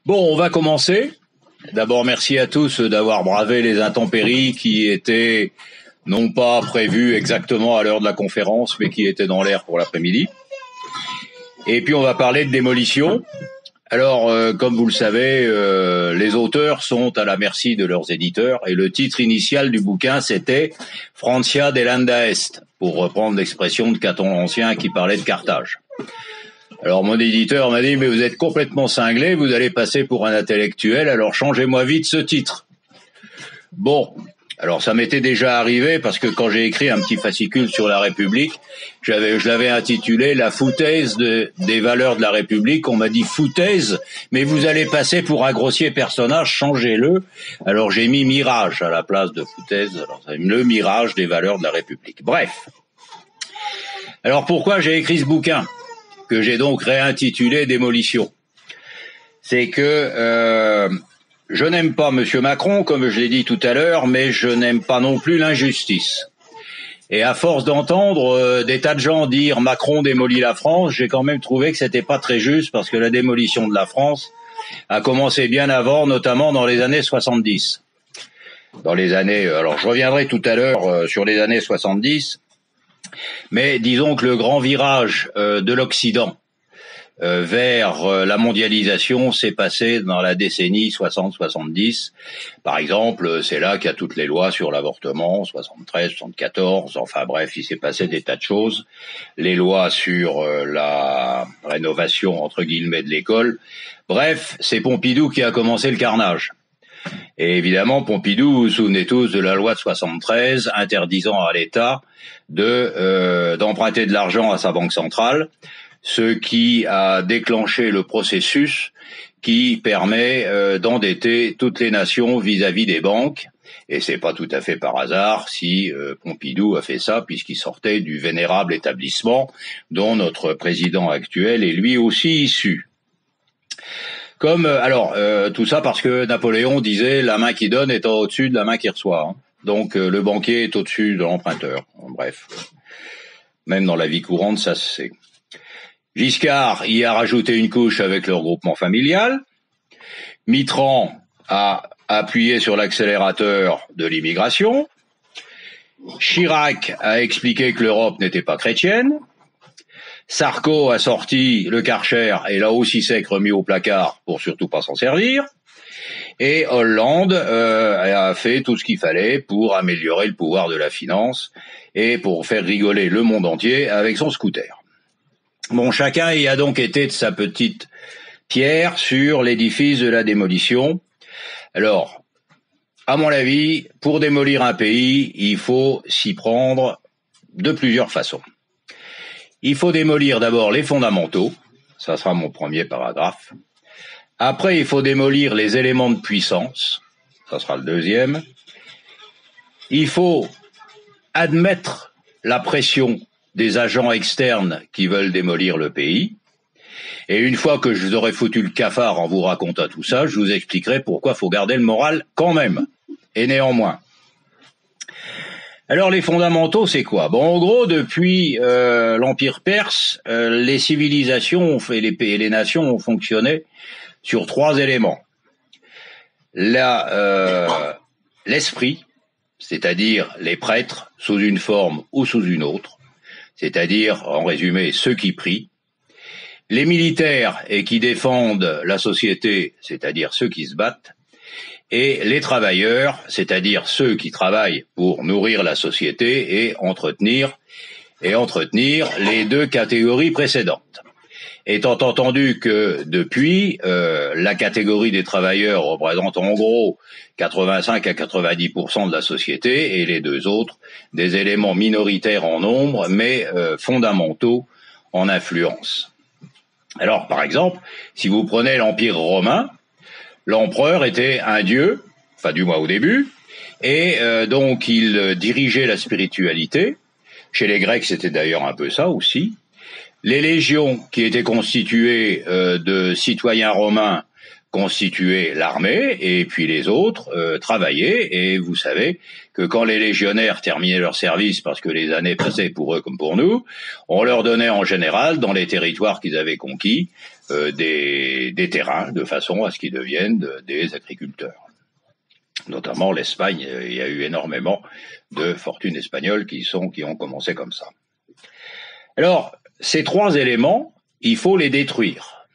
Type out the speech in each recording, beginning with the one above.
Bon, on va commencer. D'abord, merci à tous d'avoir bravé les intempéries qui étaient non pas prévues exactement à l'heure de la conférence, mais qui étaient dans l'air pour l'après-midi. Et puis, on va parler de démolition. Alors, comme vous le savez, les auteurs sont à la merci de leurs éditeurs, et le titre initial du bouquin, c'était « Francia delenda est », pour reprendre l'expression de Caton l'Ancien qui parlait de Carthage. Alors mon éditeur m'a dit « mais vous êtes complètement cinglé, vous allez passer pour un intellectuel, alors changez-moi vite ce titre ». Bon, alors ça m'était déjà arrivé parce que quand j'ai écrit un petit fascicule sur la République, je l'avais intitulé « La foutaise des valeurs de la République ». On m'a dit « foutaise, mais vous allez passer pour un grossier personnage, changez-le ». Alors j'ai mis « mirage » à la place de « foutaise », alors le mirage des valeurs de la République. Bref. Alors pourquoi j'ai écrit ce bouquin que j'ai donc réintitulé « Démolition ». C'est que je n'aime pas Monsieur Macron, comme je l'ai dit tout à l'heure, mais je n'aime pas non plus l'injustice. Et à force d'entendre des tas de gens dire « Macron démolit la France », j'ai quand même trouvé que c'était pas très juste, parce que la démolition de la France a commencé bien avant, notamment dans les années 70. Dans les années, alors je reviendrai tout à l'heure sur les années 70, mais disons que le grand virage de l'Occident vers la mondialisation s'est passé dans la décennie 60-70. Par exemple, c'est là qu'il y a toutes les lois sur l'avortement, 73, 74, enfin bref, il s'est passé des tas de choses. Les lois sur la rénovation, entre guillemets, de l'école. Bref, c'est Pompidou qui a commencé le carnage. Et évidemment, Pompidou, vous vous souvenez tous de la loi de 73 interdisant à l'État d'emprunter de l'argent à sa banque centrale, ce qui a déclenché le processus qui permet d'endetter toutes les nations vis-à-vis des banques. Et c'est pas tout à fait par hasard si Pompidou a fait ça, puisqu'il sortait du vénérable établissement dont notre président actuel est lui aussi issu. Tout ça parce que Napoléon disait la main qui donne est au-dessus de la main qui reçoit. Hein. Donc le banquier est au-dessus de l'emprunteur. Bref, même dans la vie courante, ça se sait. Giscard y a rajouté une couche avec le regroupement familial. Mitterrand a appuyé sur l'accélérateur de l'immigration. Chirac a expliqué que l'Europe n'était pas chrétienne. Sarko a sorti le Karcher et l'a aussi sec remis au placard pour surtout pas s'en servir. Et Hollande a fait tout ce qu'il fallait pour améliorer le pouvoir de la finance et pour faire rigoler le monde entier avec son scooter. Bon, chacun y a donc été de sa petite pierre sur l'édifice de la démolition. Alors, à mon avis, pour démolir un pays, il faut s'y prendre de plusieurs façons. Il faut démolir d'abord les fondamentaux, ça sera mon premier paragraphe. Après, il faut démolir les éléments de puissance, ça sera le deuxième. Il faut admettre la pression des agents externes qui veulent démolir le pays. Et une fois que je vous aurai foutu le cafard en vous racontant tout ça, je vous expliquerai pourquoi il faut garder le moral quand même, et néanmoins. Alors les fondamentaux, c'est quoi? Bon, en gros, depuis l'Empire perse, les civilisations et les nations ont fonctionné sur trois éléments. L'esprit, c'est-à-dire les prêtres sous une forme ou sous une autre, c'est-à-dire, en résumé, ceux qui prient. Les militaires et qui défendent la société, c'est-à-dire ceux qui se battent. Et les travailleurs, c'est-à-dire ceux qui travaillent pour nourrir la société et entretenir les deux catégories précédentes. Étant entendu que depuis, la catégorie des travailleurs représente en gros 85 à 90% de la société et les deux autres des éléments minoritaires en nombre mais fondamentaux en influence. Alors par exemple, si vous prenez l'Empire romain, l'empereur était un dieu, enfin du moins au début, et donc il dirigeait la spiritualité. Chez les Grecs, c'était d'ailleurs un peu ça aussi. Les légions, qui étaient constituées de citoyens romains, constituaient l'armée, et puis les autres travaillaient, et vous savez que quand les légionnaires terminaient leur service, parce que les années passaient pour eux comme pour nous, on leur donnait en général, dans les territoires qu'ils avaient conquis, des terrains, de façon à ce qu'ils deviennent des agriculteurs. Notamment l'Espagne, il y a eu énormément de fortunes espagnoles qui ont commencé comme ça. Alors, ces trois éléments, il faut les détruire.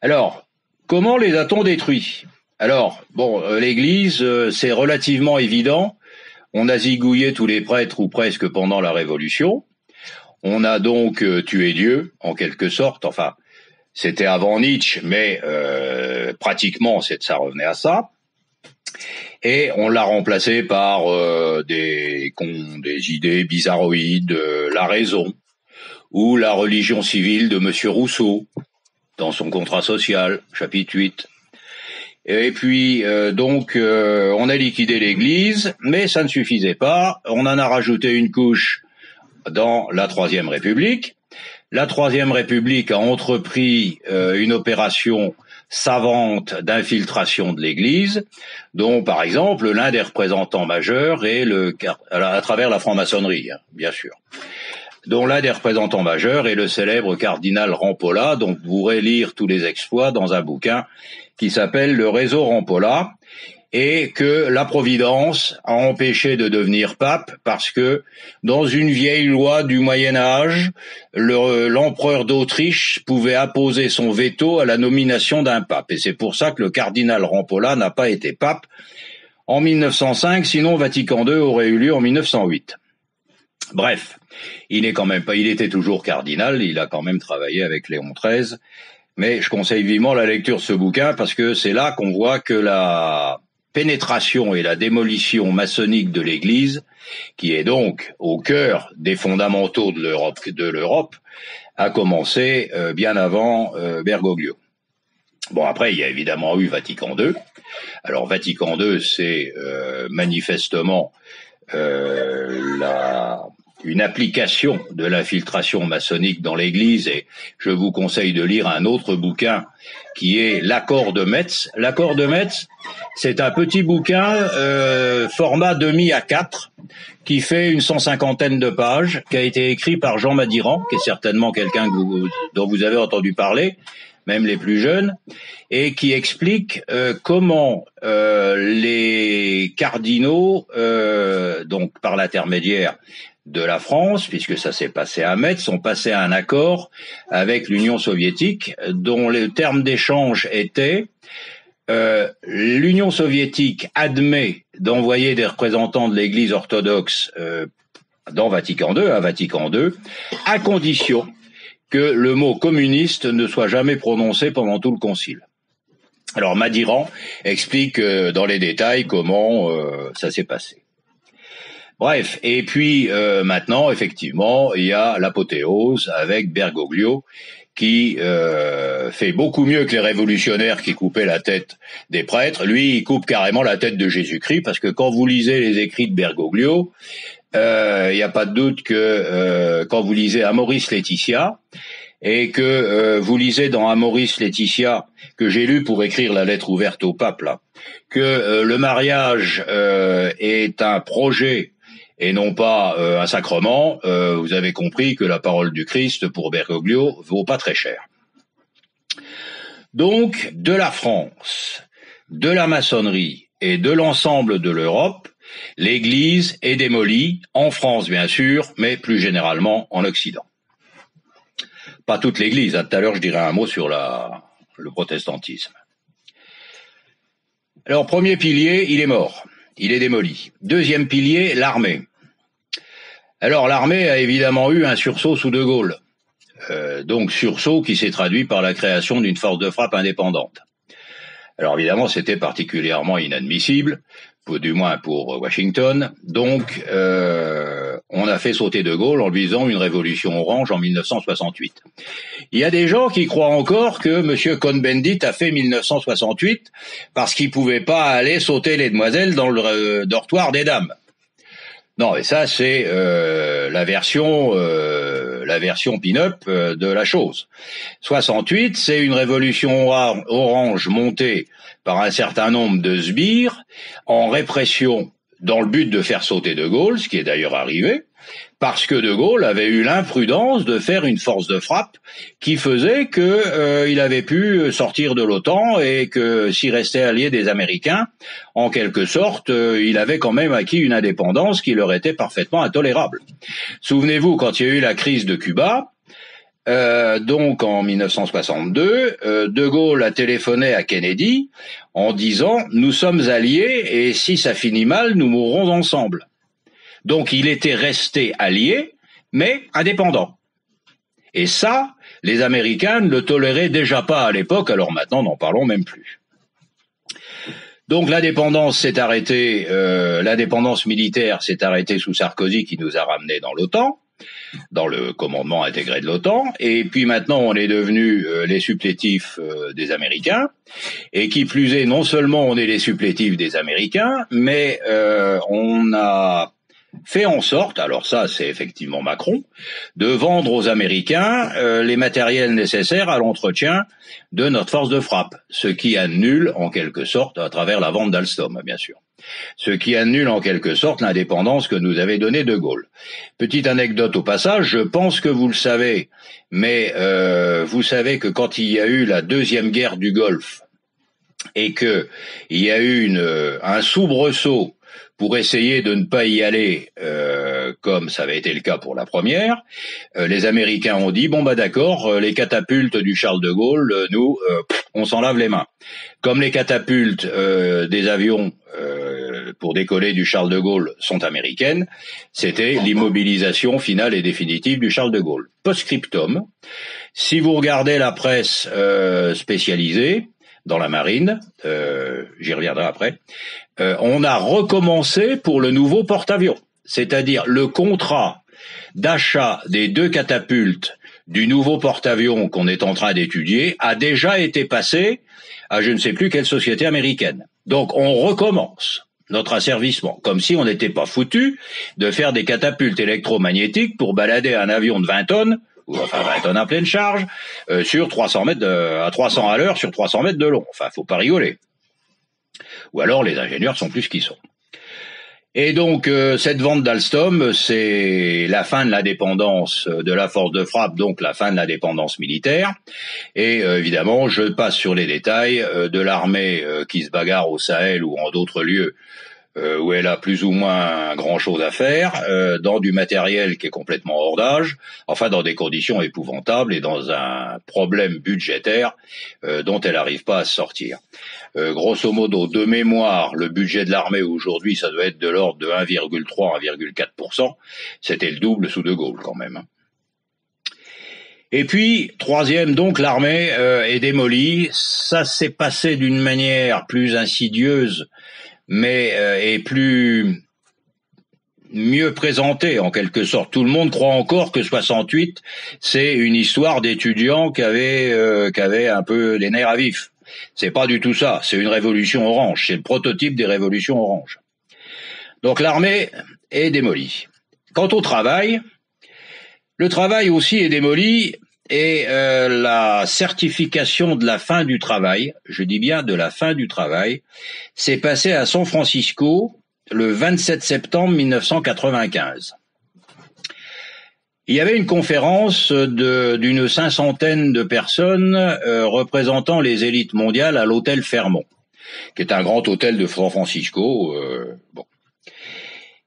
Alors, comment les a-t-on détruits? Alors, bon, l'Église, c'est relativement évident. On a zigouillé tous les prêtres ou presque pendant la Révolution. On a donc tué Dieu, en quelque sorte. Enfin, c'était avant Nietzsche, mais pratiquement, ça revenait à ça. Et on l'a remplacé par des idées bizarroïdes, la raison, ou la religion civile de Monsieur Rousseau, dans son contrat social, chapitre 8. Et puis, on a liquidé l'Église, mais ça ne suffisait pas. On en a rajouté une couche dans la Troisième République. La Troisième République a entrepris une opération savante d'infiltration de l'Église, dont, par exemple, l'un des représentants majeurs est à travers la franc-maçonnerie, hein, bien sûr, dont l'un des représentants majeurs est le célèbre cardinal Rampolla, dont vous pourrez lire tous les exploits dans un bouquin qui s'appelle Le Réseau Rampolla, et que la Providence a empêché de devenir pape parce que dans une vieille loi du Moyen-Âge, l'empereur d'Autriche pouvait apposer son veto à la nomination d'un pape. Et c'est pour ça que le cardinal Rampolla n'a pas été pape en 1905, sinon Vatican II aurait eu lieu en 1908. Bref, il était toujours cardinal, il a quand même travaillé avec Léon XIII, mais je conseille vivement la lecture de ce bouquin parce que c'est là qu'on voit que la pénétration et la démolition maçonnique de l'Église, qui est donc au cœur des fondamentaux de l'Europe, a commencé bien avant Bergoglio. Bon, après, il y a évidemment eu Vatican II. Alors, Vatican II, c'est manifestement une application de l'infiltration maçonnique dans l'Église, et je vous conseille de lire un autre bouquin qui est l'Accord de Metz. L'Accord de Metz, c'est un petit bouquin format demi A4 qui fait une 150aine de pages, qui a été écrit par Jean Madiran, qui est certainement quelqu'un dont vous avez entendu parler, même les plus jeunes, et qui explique comment les cardinaux, donc par l'intermédiaire de la France, puisque ça s'est passé à Metz, sont passés à un accord avec l'Union soviétique, dont le terme d'échange était l'Union soviétique admet d'envoyer des représentants de l'Église orthodoxe à Vatican II, à condition que le mot communiste ne soit jamais prononcé pendant tout le concile. Alors Madiran explique dans les détails comment ça s'est passé. Bref, et puis maintenant, effectivement, il y a l'apothéose avec Bergoglio qui fait beaucoup mieux que les révolutionnaires qui coupaient la tête des prêtres. Lui, il coupe carrément la tête de Jésus-Christ, parce que quand vous lisez les écrits de Bergoglio, il n'y a pas de doute que quand vous lisez Amoris Laetitia, et que vous lisez dans Amoris Laetitia, que j'ai lu pour écrire la lettre ouverte au pape, là, que le mariage est un projet et non pas un sacrement, vous avez compris que la parole du Christ pour Bergoglio vaut pas très cher. Donc, de la France, de la maçonnerie et de l'ensemble de l'Europe, l'Église est démolie, en France bien sûr, mais plus généralement en Occident. Pas toute l'Église, hein. Tout à l'heure je dirai un mot sur le protestantisme. Alors, premier pilier, il est mort, il est démoli. Deuxième pilier, l'armée. Alors, l'armée a évidemment eu un sursaut sous De Gaulle. Donc, sursaut qui s'est traduit par la création d'une force de frappe indépendante. Alors, évidemment, c'était particulièrement inadmissible, du moins pour Washington. Donc, on a fait sauter De Gaulle en lui faisant une révolution orange en 1968. Il y a des gens qui croient encore que M. Cohn-Bendit a fait 1968 parce qu'il pouvait pas aller sauter les demoiselles dans le dortoir des dames. Non, et ça, c'est la version la version pin-up de la chose. 68, c'est une révolution orange montée par un certain nombre de sbires en répression dans le but de faire sauter De Gaulle, ce qui est d'ailleurs arrivé, parce que De Gaulle avait eu l'imprudence de faire une force de frappe qui faisait que il avait pu sortir de l'OTAN et que s'il restait allié des Américains, en quelque sorte, il avait quand même acquis une indépendance qui leur était parfaitement intolérable. Souvenez-vous, quand il y a eu la crise de Cuba, donc en 1962, De Gaulle a téléphoné à Kennedy en disant « Nous sommes alliés et si ça finit mal, nous mourrons ensemble ». Donc il était resté allié, mais indépendant. Et ça, les Américains ne le toléraient déjà pas à l'époque, alors maintenant n'en parlons même plus. Donc l'indépendance s'est arrêtée, l'indépendance militaire s'est arrêtée sous Sarkozy qui nous a ramenés dans l'OTAN, dans le commandement intégré de l'OTAN, et puis maintenant on est devenus les supplétifs des Américains, et qui plus est, non seulement on est les supplétifs des Américains, mais on a fait en sorte, alors ça c'est effectivement Macron, de vendre aux Américains les matériels nécessaires à l'entretien de notre force de frappe, ce qui annule en quelque sorte, à travers la vente d'Alstom bien sûr, ce qui annule en quelque sorte l'indépendance que nous avait donnée De Gaulle. Petite anecdote au passage, je pense que vous le savez, mais vous savez que quand il y a eu la deuxième guerre du Golfe et que il y a eu un soubresaut pour essayer de ne pas y aller comme ça avait été le cas pour la première, les Américains ont dit bon bah d'accord, les catapultes du Charles de Gaulle, nous on s'en lave les mains. Comme les catapultes des avions pour décoller du Charles de Gaulle sont américaines, c'était l'immobilisation finale et définitive du Charles de Gaulle. Post-scriptum, si vous regardez la presse spécialisée dans la marine, j'y reviendrai après, on a recommencé pour le nouveau porte-avions, c'est-à-dire le contrat d'achat des 2 catapultes du nouveau porte-avions qu'on est en train d'étudier a déjà été passé à je ne sais plus quelle société américaine. Donc on recommence notre asservissement, comme si on n'était pas foutu de faire des catapultes électromagnétiques pour balader un avion de 20 tonnes, ou enfin 20 tonnes à pleine charge, sur 300 mètres à 300 à l'heure sur 300 mètres de long. Enfin, faut pas rigoler. Ou alors les ingénieurs sont plus qu'ils sont. Et donc cette vente d'Alstom, c'est la fin de l'indépendance de la force de frappe, donc la fin de l'indépendance militaire. Et évidemment, je passe sur les détails de l'armée qui se bagarre au Sahel ou en d'autres lieux où elle a plus ou moins grand-chose à faire, dans du matériel qui est complètement hors d'âge, enfin dans des conditions épouvantables et dans un problème budgétaire dont elle n'arrive pas à se sortir. Grosso modo, de mémoire, le budget de l'armée aujourd'hui, ça doit être de l'ordre de 1,3 1,4%. C'était le double sous De Gaulle quand même. Et puis, troisième, donc, l'armée est démolie. Ça s'est passé d'une manière plus insidieuse, mais est mieux présentée en quelque sorte. Tout le monde croit encore que 68, c'est une histoire d'étudiants qui avaient un peu les nerfs à vif. C'est pas du tout ça, c'est une révolution orange, c'est le prototype des révolutions oranges. Donc l'armée est démolie. Quant au travail, le travail aussi est démoli et la certification de la fin du travail, je dis bien de la fin du travail, s'est passée à San Francisco le 27 septembre 1995. Il y avait une conférence d'une 500aine de personnes représentant les élites mondiales à l'hôtel Fairmont, qui est un grand hôtel de San Francisco. Bon.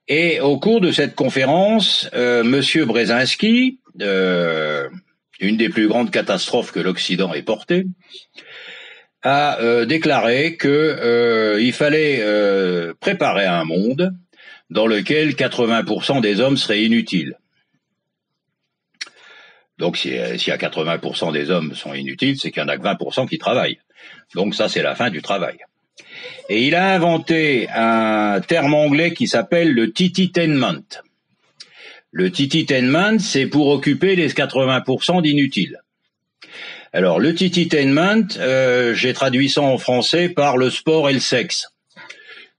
Et au cours de cette conférence, Monsieur Brzezinski, une des plus grandes catastrophes que l'Occident ait portées, a déclaré que il fallait préparer un monde dans lequel 80% des hommes seraient inutiles. Donc s'il y a 80% des hommes sont inutiles, c'est qu'il y en a que 20% qui travaillent. Donc ça, c'est la fin du travail. Et il a inventé un terme anglais qui s'appelle le tititainment. Le tititainment, c'est pour occuper les 80% d'inutiles. Alors le tititainment, j'ai traduit ça en français par le sport et le sexe.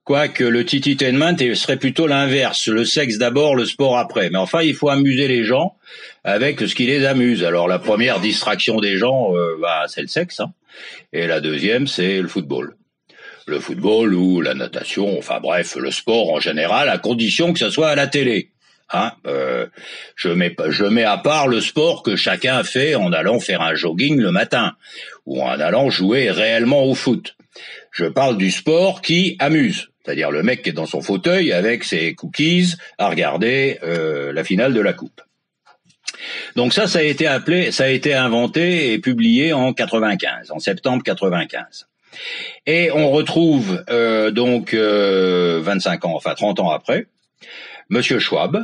Quoique le tititainment serait plutôt l'inverse, le sexe d'abord, le sport après. Mais enfin, il faut amuser les gens avec ce qui les amuse. Alors la première distraction des gens, c'est le sexe, hein. Et la deuxième, c'est le football. Le football ou la natation, enfin bref, le sport en général, à condition que ça soit à la télé. Hein, je mets à part le sport que chacun fait en allant faire un jogging le matin ou en allant jouer réellement au foot. Je parle du sport qui amuse, c'est-à-dire le mec qui est dans son fauteuil avec ses cookies à regarder la finale de la coupe. Donc ça a été inventé et publié en 95, en septembre 95. Et on retrouve 25 ans, enfin 30 ans après, Monsieur Schwab,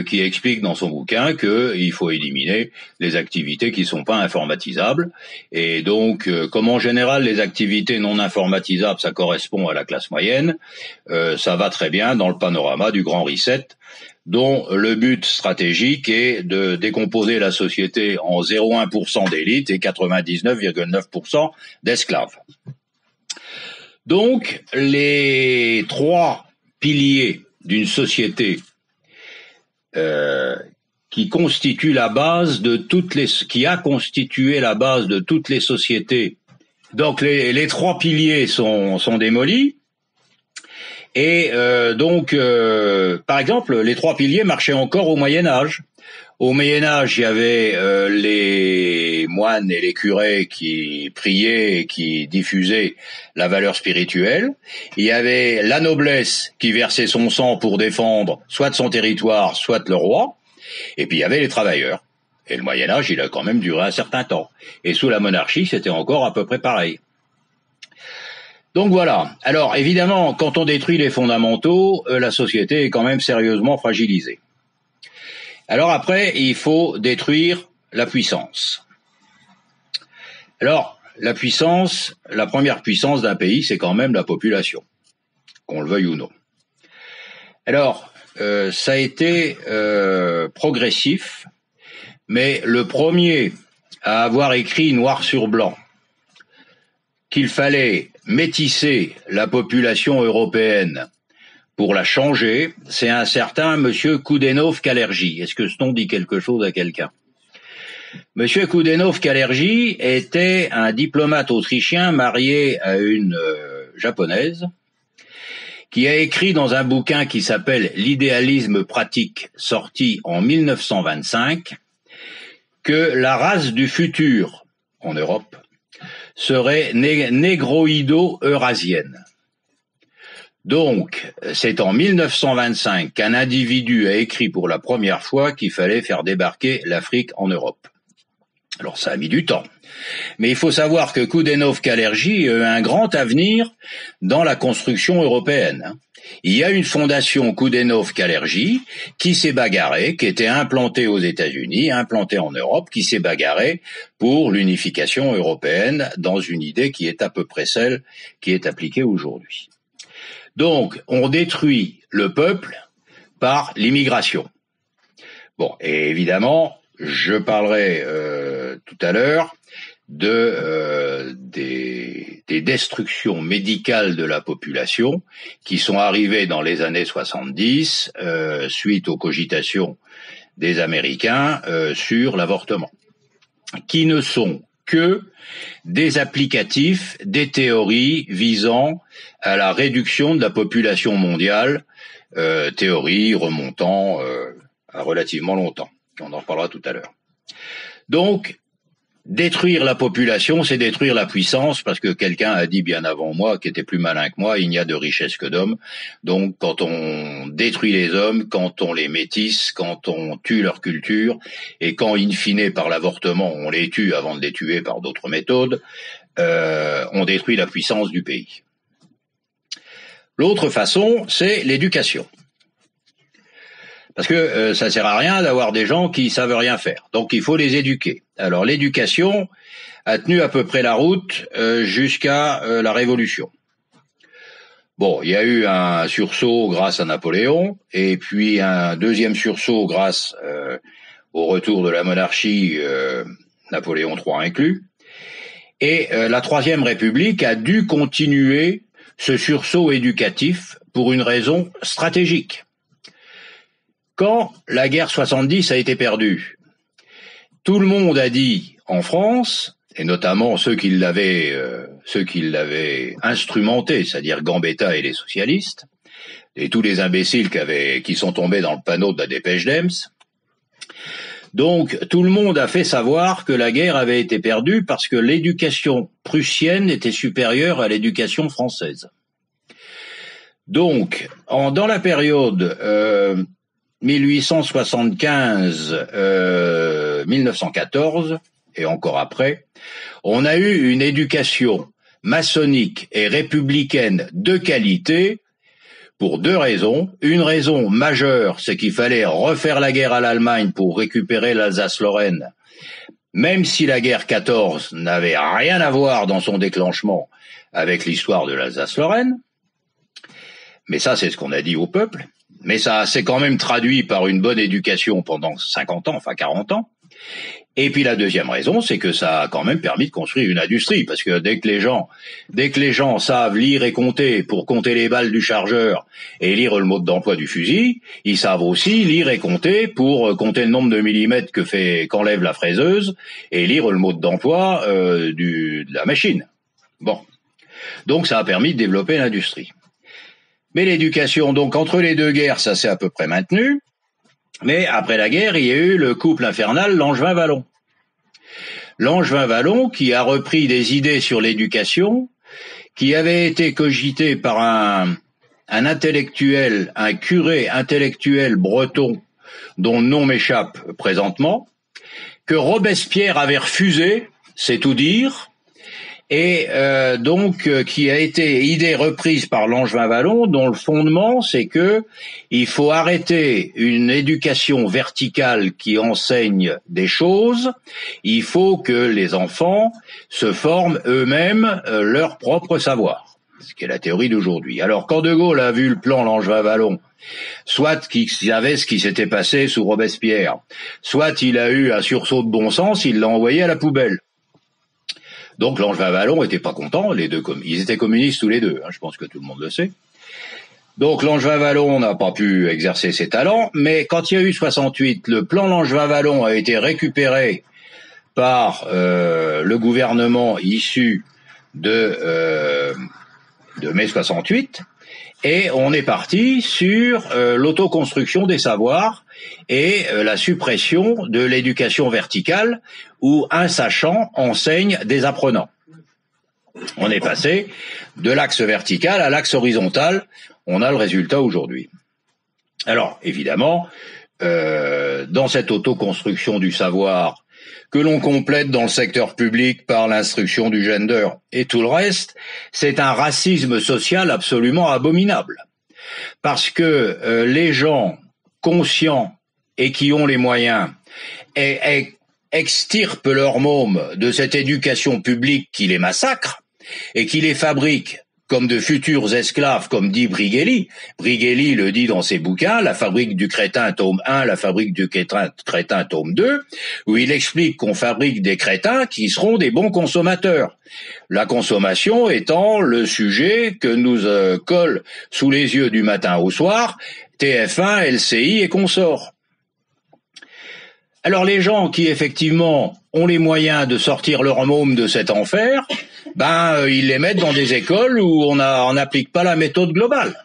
qui explique dans son bouquin qu'il faut éliminer les activités qui sont pas informatisables. Et donc, comme en général les activités non informatisables, ça correspond à la classe moyenne, ça va très bien dans le panorama du Grand Reset, dont le but stratégique est de décomposer la société en 0,1% d'élite et 99,9% d'esclaves. Donc, les trois piliers d'une société qui constitue la base de qui a constitué la base de toutes les sociétés. Donc les trois piliers sont démolis. Et par exemple, les trois piliers marchaient encore au Moyen Âge. Au Moyen Âge, il y avait les moines et les curés qui priaient et qui diffusaient la valeur spirituelle. Il y avait la noblesse qui versait son sang pour défendre soit son territoire, soit le roi. Et puis il y avait les travailleurs. Et le Moyen Âge, il a quand même duré un certain temps. Et sous la monarchie, c'était encore à peu près pareil. Donc voilà. Alors évidemment, quand on détruit les fondamentaux, la société est quand même sérieusement fragilisée. Alors après, il faut détruire la puissance. Alors, la première puissance d'un pays, c'est quand même la population, qu'on le veuille ou non. Alors, ça a été progressif, mais le premier à avoir écrit noir sur blanc qu'il fallait métisser la population européenne pour la changer, c'est un certain monsieur Koudenov-Kalergi. Est-ce que ce nom dit quelque chose à quelqu'un? Monsieur Koudenov-Kalergi était un diplomate autrichien marié à une japonaise qui a écrit dans un bouquin qui s'appelle L'idéalisme pratique, sorti en 1925, que la race du futur en Europe serait négroïdo-eurasienne. Donc, c'est en 1925 qu'un individu a écrit pour la première fois qu'il fallait faire débarquer l'Afrique en Europe. Alors, ça a mis du temps. Mais il faut savoir que Koudenov-Kalergi a eu un grand avenir dans la construction européenne. Il y a une fondation Koudenov-Kalergi qui s'est bagarrée, qui était implantée aux États-Unis, implantée en Europe, qui s'est bagarrée pour l'unification européenne dans une idée qui est à peu près celle qui est appliquée aujourd'hui. Donc, on détruit le peuple par l'immigration. Bon, et évidemment, je parlerai tout à l'heure des destructions médicales de la population qui sont arrivées dans les années 70 suite aux cogitations des Américains sur l'avortement, qui ne sont que des applicatifs, des théories visant à la réduction de la population mondiale, théories remontant à relativement longtemps. On en reparlera tout à l'heure. Donc, détruire la population, c'est détruire la puissance, parce que quelqu'un a dit bien avant moi, qui était plus malin que moi, il n'y a de richesse que d'hommes. Donc, quand on détruit les hommes, quand on les métisse, quand on tue leur culture, et quand, in fine, par l'avortement, on les tue avant de les tuer par d'autres méthodes, on détruit la puissance du pays. L'autre façon, c'est l'éducation. Parce que ça sert à rien d'avoir des gens qui savent rien faire. Donc il faut les éduquer. Alors l'éducation a tenu à peu près la route jusqu'à la Révolution. Bon, il y a eu un sursaut grâce à Napoléon, et puis un deuxième sursaut grâce au retour de la monarchie, Napoléon III inclus. Et la Troisième République a dû continuer ce sursaut éducatif pour une raison stratégique. Quand la guerre 70 a été perdue, tout le monde a dit en France, et notamment ceux qui l'avaient instrumenté, c'est-à-dire Gambetta et les socialistes, et tous les imbéciles qui sont tombés dans le panneau de la dépêche d'Ems. Donc, tout le monde a fait savoir que la guerre avait été perdue parce que l'éducation prussienne était supérieure à l'éducation française. Donc, dans la période 1875-1914, et encore après, on a eu une éducation maçonnique et républicaine de qualité pour deux raisons. Une raison majeure, c'est qu'il fallait refaire la guerre à l'Allemagne pour récupérer l'Alsace-Lorraine, même si la guerre 14 n'avait rien à voir dans son déclenchement avec l'histoire de l'Alsace-Lorraine. Mais ça, c'est ce qu'on a dit au peuple. Mais ça s'est quand même traduit par une bonne éducation pendant 50 ans, enfin 40 ans. Et puis la deuxième raison, c'est que ça a quand même permis de construire une industrie, parce que dès que les gens savent lire et compter pour compter les balles du chargeur et lire le mode d'emploi du fusil, ils savent aussi lire et compter pour compter le nombre de millimètres qu'enlève la fraiseuse et lire le mode d'emploi de la machine. Bon. Donc ça a permis de développer l'industrie. Mais l'éducation, donc entre les deux guerres, ça s'est à peu près maintenu. Mais après la guerre, il y a eu le couple infernal Langevin-Vallon. Langevin-Vallon qui a repris des idées sur l'éducation, qui avait été cogité par un intellectuel, un curé intellectuel breton, dont le nom m'échappe présentement, que Robespierre avait refusé, c'est tout dire, et donc qui a été idée reprise par Langevin-Vallon, dont le fondement c'est que il faut arrêter une éducation verticale qui enseigne des choses, il faut que les enfants se forment eux-mêmes leur propre savoir, ce qui est la théorie d'aujourd'hui. Alors quand De Gaulle a vu le plan Langevin-Vallon, soit qu'il savait ce qui s'était passé sous Robespierre, soit il a eu un sursaut de bon sens, il l'a envoyé à la poubelle. Donc Langevin-Vallon était pas content, ils étaient communistes tous les deux, je pense que tout le monde le sait. Donc Langevin-Vallon n'a pas pu exercer ses talents, mais quand il y a eu 68, le plan Langevin-Vallon a été récupéré par le gouvernement issu de mai 68, et on est parti sur l'autoconstruction des savoirs et la suppression de l'éducation verticale où un sachant enseigne des apprenants. On est passé de l'axe vertical à l'axe horizontal. On a le résultat aujourd'hui. Alors, évidemment, dans cette autoconstruction du savoir que l'on complète dans le secteur public par l'instruction du gender et tout le reste, c'est un racisme social absolument abominable. Parce que les gens conscients et qui ont les moyens extirpent leurs mômes de cette éducation publique qui les massacre et qui les fabrique comme de futurs esclaves, comme dit Brigelli. Brigelli le dit dans ses bouquins, La fabrique du crétin, tome 1, La fabrique du crétin, tome 2, où il explique qu'on fabrique des crétins qui seront des bons consommateurs. La consommation étant le sujet que nous colle sous les yeux du matin au soir, TF1, LCI et consorts. Alors les gens qui effectivement ont les moyens de sortir leur môme de cet enfer, ils les mettent dans des écoles où on n'applique pas la méthode globale.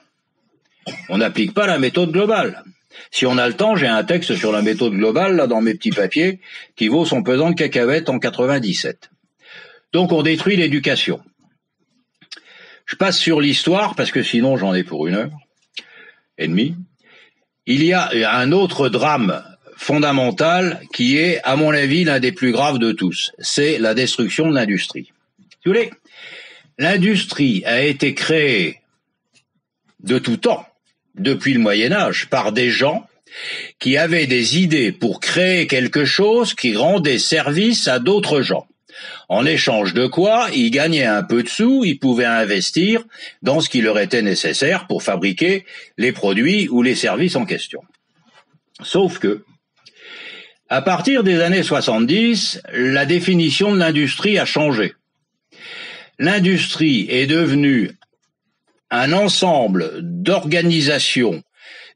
On n'applique pas la méthode globale. Si on a le temps, j'ai un texte sur la méthode globale là dans mes petits papiers qui vaut son pesant de cacahuètes en 97. Donc on détruit l'éducation. Je passe sur l'histoire parce que sinon j'en ai pour 1h30. Il y a un autre drame fondamental qui est, à mon avis, l'un des plus graves de tous. C'est la destruction de l'industrie. Si vous voulez, l'industrie a été créée de tout temps, depuis le Moyen-Âge, par des gens qui avaient des idées pour créer quelque chose qui rendait service à d'autres gens. En échange de quoi, ils gagnaient un peu de sous, ils pouvaient investir dans ce qui leur était nécessaire pour fabriquer les produits ou les services en question. Sauf que, à partir des années 70, la définition de l'industrie a changé. L'industrie est devenue un ensemble d'organisations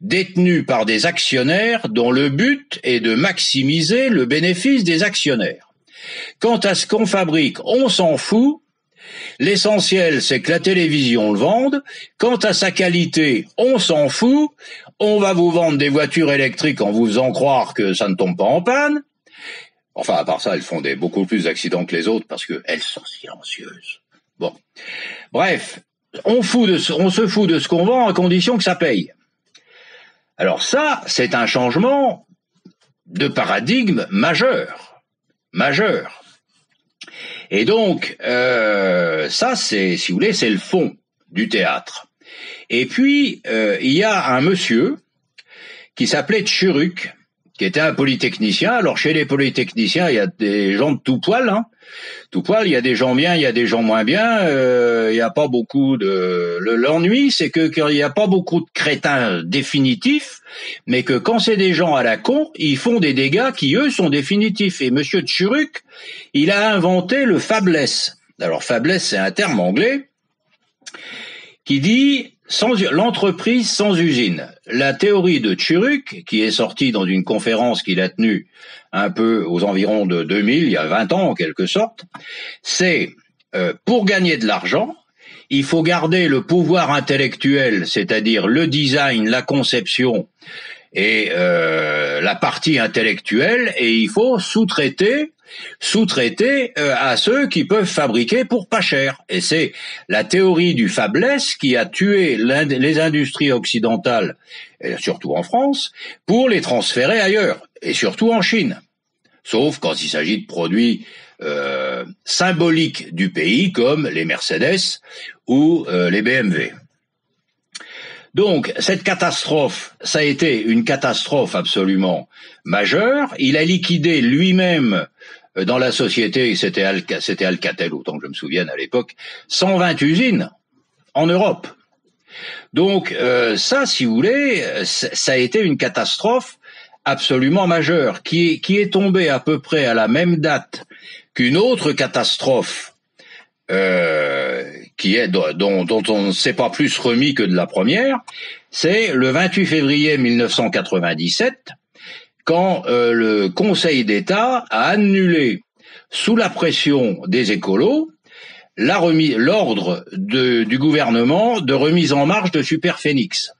détenues par des actionnaires dont le but est de maximiser le bénéfice des actionnaires. Quant à ce qu'on fabrique, on s'en fout. L'essentiel, c'est que la télévision le vende. Quant à sa qualité, on s'en fout. On va vous vendre des voitures électriques en vous faisant croire que ça ne tombe pas en panne. Enfin, à part ça, elles font beaucoup plus d'accidents que les autres parce qu'elles sont silencieuses. Bon. Bref, on se fout de ce qu'on vend à condition que ça paye. Alors ça, c'est un changement de paradigme majeur. Majeur. Et donc, ça, c'est, si vous voulez, c'est le fond du théâtre. Et puis, il y a un monsieur qui s'appelait Tchuruk, qui était un polytechnicien. Alors, chez les polytechniciens, il y a des gens de tout poil, hein. Tout poil, il y a des gens bien, il y a des gens moins bien, il n'y a pas beaucoup de... L'ennui, c'est qu'il n'y a pas beaucoup de crétins définitifs, mais que quand c'est des gens à la con, ils font des dégâts qui, eux, sont définitifs. Et monsieur Tchuruk, il a inventé le fabless. Alors, fabless, c'est un terme anglais qui dit l'entreprise sans usine. La théorie de Tchuruk, qui est sortie dans une conférence qu'il a tenue un peu aux environs de 2000, il y a 20 ans en quelque sorte, c'est pour gagner de l'argent, il faut garder le pouvoir intellectuel, c'est-à-dire le design, la conception et la partie intellectuelle, et il faut sous-traiter à ceux qui peuvent fabriquer pour pas cher. Et c'est la théorie du fabless qui a tué les industries occidentales, et surtout en France, pour les transférer ailleurs, et surtout en Chine. Sauf quand il s'agit de produits symboliques du pays, comme les Mercedes ou les BMW. Donc, cette catastrophe, ça a été une catastrophe absolument majeure. Il a liquidé lui-même dans la société, c'était Alcatel, autant que je me souvienne à l'époque, 120 usines en Europe. Donc, ça, si vous voulez, ça a été une catastrophe absolument majeure, qui est tombée à peu près à la même date qu'une autre catastrophe dont on ne s'est pas plus remis que de la première, c'est le 28 février 1997, quand le Conseil d'État a annulé, sous la pression des écolos, l'ordre du gouvernement de remise en marche de Superphénix.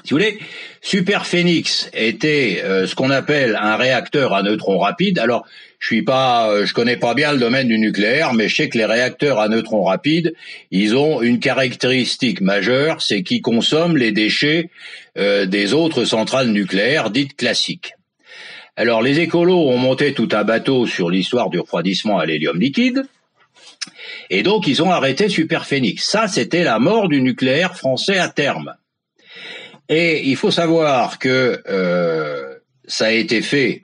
Si vous voulez, Superphénix était ce qu'on appelle un réacteur à neutrons rapides. Alors, je connais pas bien le domaine du nucléaire, mais je sais que les réacteurs à neutrons rapides, ils ont une caractéristique majeure, c'est qu'ils consomment les déchets des autres centrales nucléaires dites classiques. Alors, les écolos ont monté tout un bateau sur l'histoire du refroidissement à l'hélium liquide, et donc ils ont arrêté Superphénix. Ça, c'était la mort du nucléaire français à terme. Et il faut savoir que ça a été fait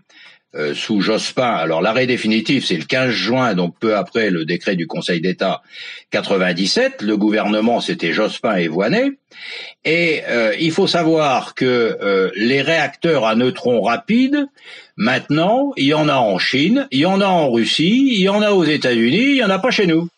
sous Jospin. Alors l'arrêt définitif, c'est le 15 juin, donc peu après le décret du Conseil d'État 97. Le gouvernement, c'était Jospin et Voynet. Et il faut savoir que les réacteurs à neutrons rapides, maintenant, il y en a en Chine, il y en a en Russie, il y en a aux États-Unis, il y en a pas chez nous.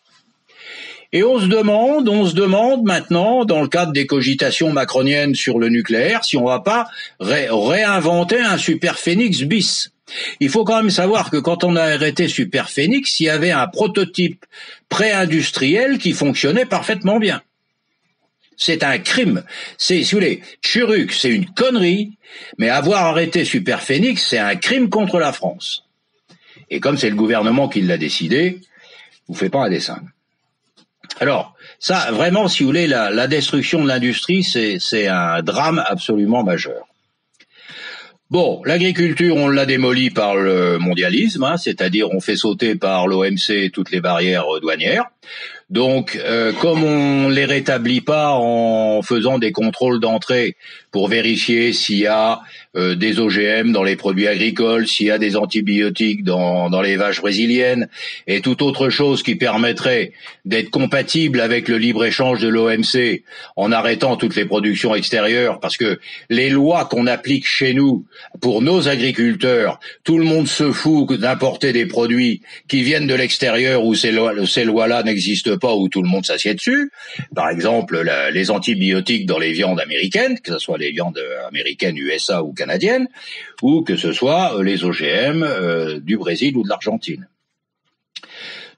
Et on se demande maintenant, dans le cadre des cogitations macroniennes sur le nucléaire, si on va pas réinventer un Superphénix bis. Il faut quand même savoir que quand on a arrêté Superphénix, il y avait un prototype pré-industriel qui fonctionnait parfaitement bien. C'est un crime. Si vous voulez, Tchuruk, c'est une connerie, mais avoir arrêté Superphénix, c'est un crime contre la France. Et comme c'est le gouvernement qui l'a décidé, vous faites pas un dessin. Alors, ça, vraiment, si vous voulez, la destruction de l'industrie, c'est un drame absolument majeur. Bon, l'agriculture, on l'a démolie par le mondialisme, hein, c'est-à-dire on fait sauter par l'OMC toutes les barrières douanières. Donc, comme on les rétablit pas en faisant des contrôles d'entrée pour vérifier s'il y a des OGM dans les produits agricoles, s'il y a des antibiotiques dans les vaches brésiliennes et toute autre chose qui permettrait d'être compatible avec le libre-échange de l'OMC en arrêtant toutes les productions extérieures, parce que les lois qu'on applique chez nous pour nos agriculteurs, tout le monde se fout d'importer des produits qui viennent de l'extérieur où ces lois-là n'existent pas où tout le monde s'assied dessus. Par exemple, les antibiotiques dans les viandes américaines, que ce soit les viandes américaines, USA ou canadiennes, ou que ce soit les OGM du Brésil ou de l'Argentine.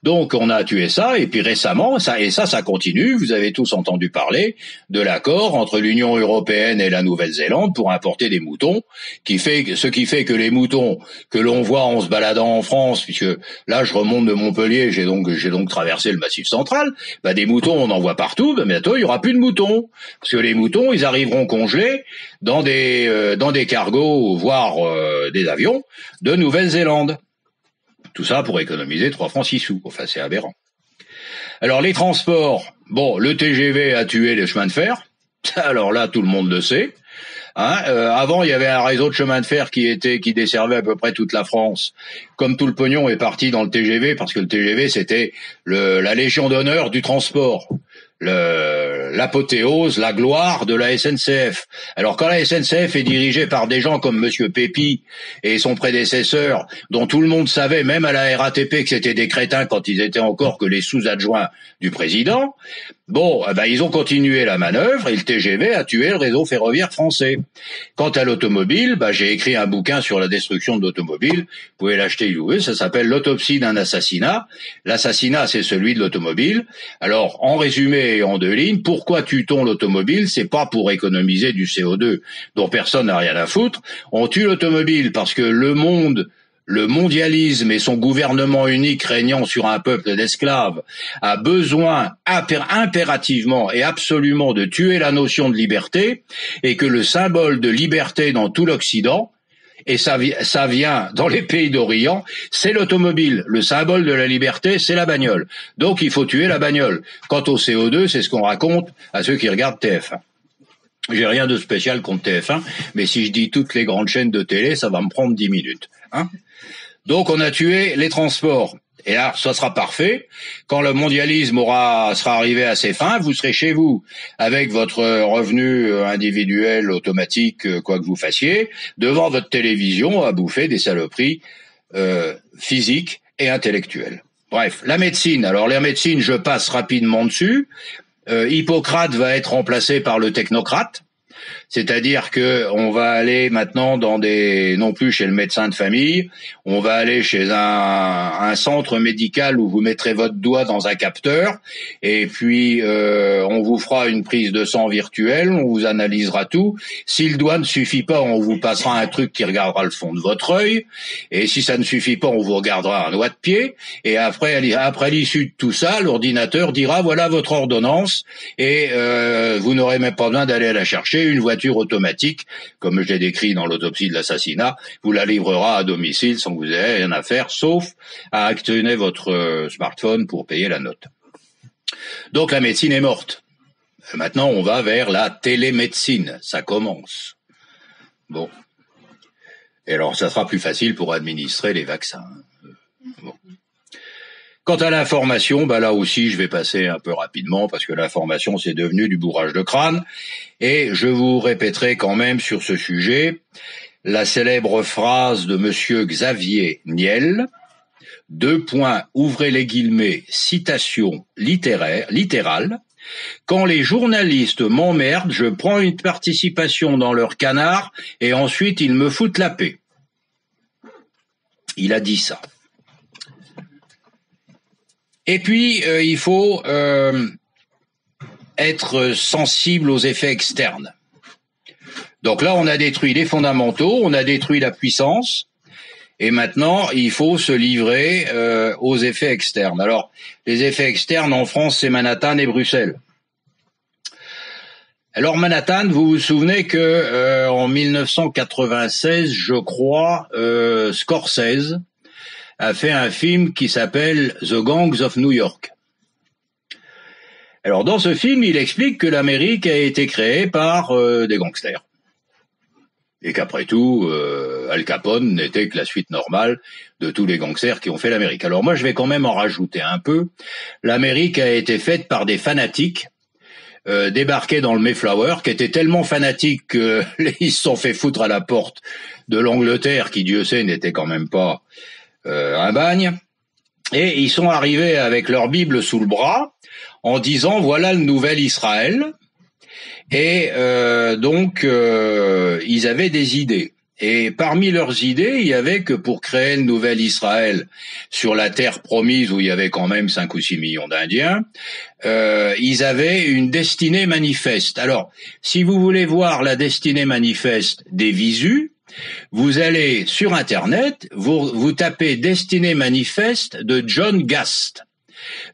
Donc on a tué ça, et puis récemment, ça continue, vous avez tous entendu parler de l'accord entre l'Union européenne et la Nouvelle-Zélande pour importer des moutons, ce qui fait que les moutons que l'on voit en se baladant en France, puisque là je remonte de Montpellier, j'ai donc traversé le Massif central, des moutons on en voit partout, bientôt il y aura plus de moutons, parce que les moutons ils arriveront congelés dans des cargos, voire des avions de Nouvelle-Zélande. Tout ça pour économiser 3 francs 6 sous. Enfin, c'est aberrant. Alors, les transports. Bon, le TGV a tué les chemins de fer. Alors là, tout le monde le sait. Avant, il y avait un réseau de chemins de fer qui desservait à peu près toute la France. Comme tout le pognon est parti dans le TGV, parce que le TGV, c'était la légion d'honneur du transport. L'apothéose, la gloire de la SNCF. Alors quand la SNCF est dirigée par des gens comme Monsieur Pépi et son prédécesseur, dont tout le monde savait, même à la RATP, que c'était des crétins quand ils étaient encore que les sous-adjoints du président, ils ont continué la manœuvre et le TGV a tué le réseau ferroviaire français. Quant à l'automobile, j'ai écrit un bouquin sur la destruction de l'automobile, vous pouvez l'acheter si vous voulez, ça s'appelle L'autopsie d'un assassinat. L'assassinat, c'est celui de l'automobile. Alors, en résumé et en 2 lignes, pourquoi tue-t-on l'automobile? C'est pas pour économiser du CO2 dont personne n'a rien à foutre. On tue l'automobile parce que le mondialisme et son gouvernement unique régnant sur un peuple d'esclaves a besoin impérativement et absolument de tuer la notion de liberté, et que le symbole de liberté dans tout l'Occident, et ça vient dans les pays d'Orient, c'est l'automobile. Le symbole de la liberté, c'est la bagnole. Donc il faut tuer la bagnole. Quant au CO2, c'est ce qu'on raconte à ceux qui regardent TF1. J'ai rien de spécial contre TF1, mais si je dis toutes les grandes chaînes de télé, ça va me prendre 10 minutes. Donc on a tué les transports. Et là, ça sera parfait. Quand le mondialisme sera arrivé à ses fins, vous serez chez vous, avec votre revenu individuel automatique, quoi que vous fassiez, devant votre télévision à bouffer des saloperies physiques et intellectuelles. Bref, la médecine. Alors la médecine, je passe rapidement dessus. Hippocrate va être remplacé par le technocrate. C'est-à-dire que on va aller maintenant non plus chez le médecin de famille, on va aller chez un centre médical où vous mettrez votre doigt dans un capteur, et puis on vous fera une prise de sang virtuelle, on vous analysera tout. Si le doigt ne suffit pas, on vous passera un truc qui regardera le fond de votre œil, et si ça ne suffit pas, on vous regardera un doigt de pied, et après l'issue de tout ça, l'ordinateur dira voilà votre ordonnance, et vous n'aurez même pas besoin d'aller la chercher. Une voiture automatique, comme je l'ai décrit dans l'autopsie de l'assassinat, vous la livrera à domicile sans que vous ayez rien à faire, sauf à actionner votre smartphone pour payer la note. Donc la médecine est morte. Maintenant, on va vers la télémédecine. Ça commence. Bon. Et alors, ça sera plus facile pour administrer les vaccins. Bon. Quant à l'information, là aussi, je vais passer un peu rapidement parce que l'information, c'est devenu du bourrage de crâne. Et je vous répéterai quand même sur ce sujet la célèbre phrase de monsieur Xavier Niel, ouvrez les guillemets, citation littérale, quand les journalistes m'emmerdent, je prends une participation dans leur canard et ensuite ils me foutent la paix. Il a dit ça. Et puis, il faut être sensible aux effets externes. Donc là, on a détruit les fondamentaux, on a détruit la puissance, et maintenant, il faut se livrer aux effets externes. Alors, les effets externes en France, c'est Manhattan et Bruxelles. Alors Manhattan, vous vous souvenez que en 1996, je crois, Scorsese a fait un film qui s'appelle The Gangs of New York. Alors dans ce film, il explique que l'Amérique a été créée par des gangsters. Et qu'après tout, Al Capone n'était que la suite normale de tous les gangsters qui ont fait l'Amérique. Alors moi, je vais quand même en rajouter un peu. L'Amérique a été faite par des fanatiques débarqués dans le Mayflower, qui étaient tellement fanatiques qu'ils se sont fait foutre à la porte de l'Angleterre, qui Dieu sait n'était quand même pas un bagne, et ils sont arrivés avec leur Bible sous le bras, en disant voilà le nouvel Israël. Et donc ils avaient des idées. Et parmi leurs idées, il y avait que pour créer le nouvel Israël sur la terre promise où il y avait quand même 5 ou 6 millions d'Indiens, ils avaient une destinée manifeste. Alors, si vous voulez voir la destinée manifeste des Visus, vous allez sur Internet, vous tapez destinée manifeste de John Gast.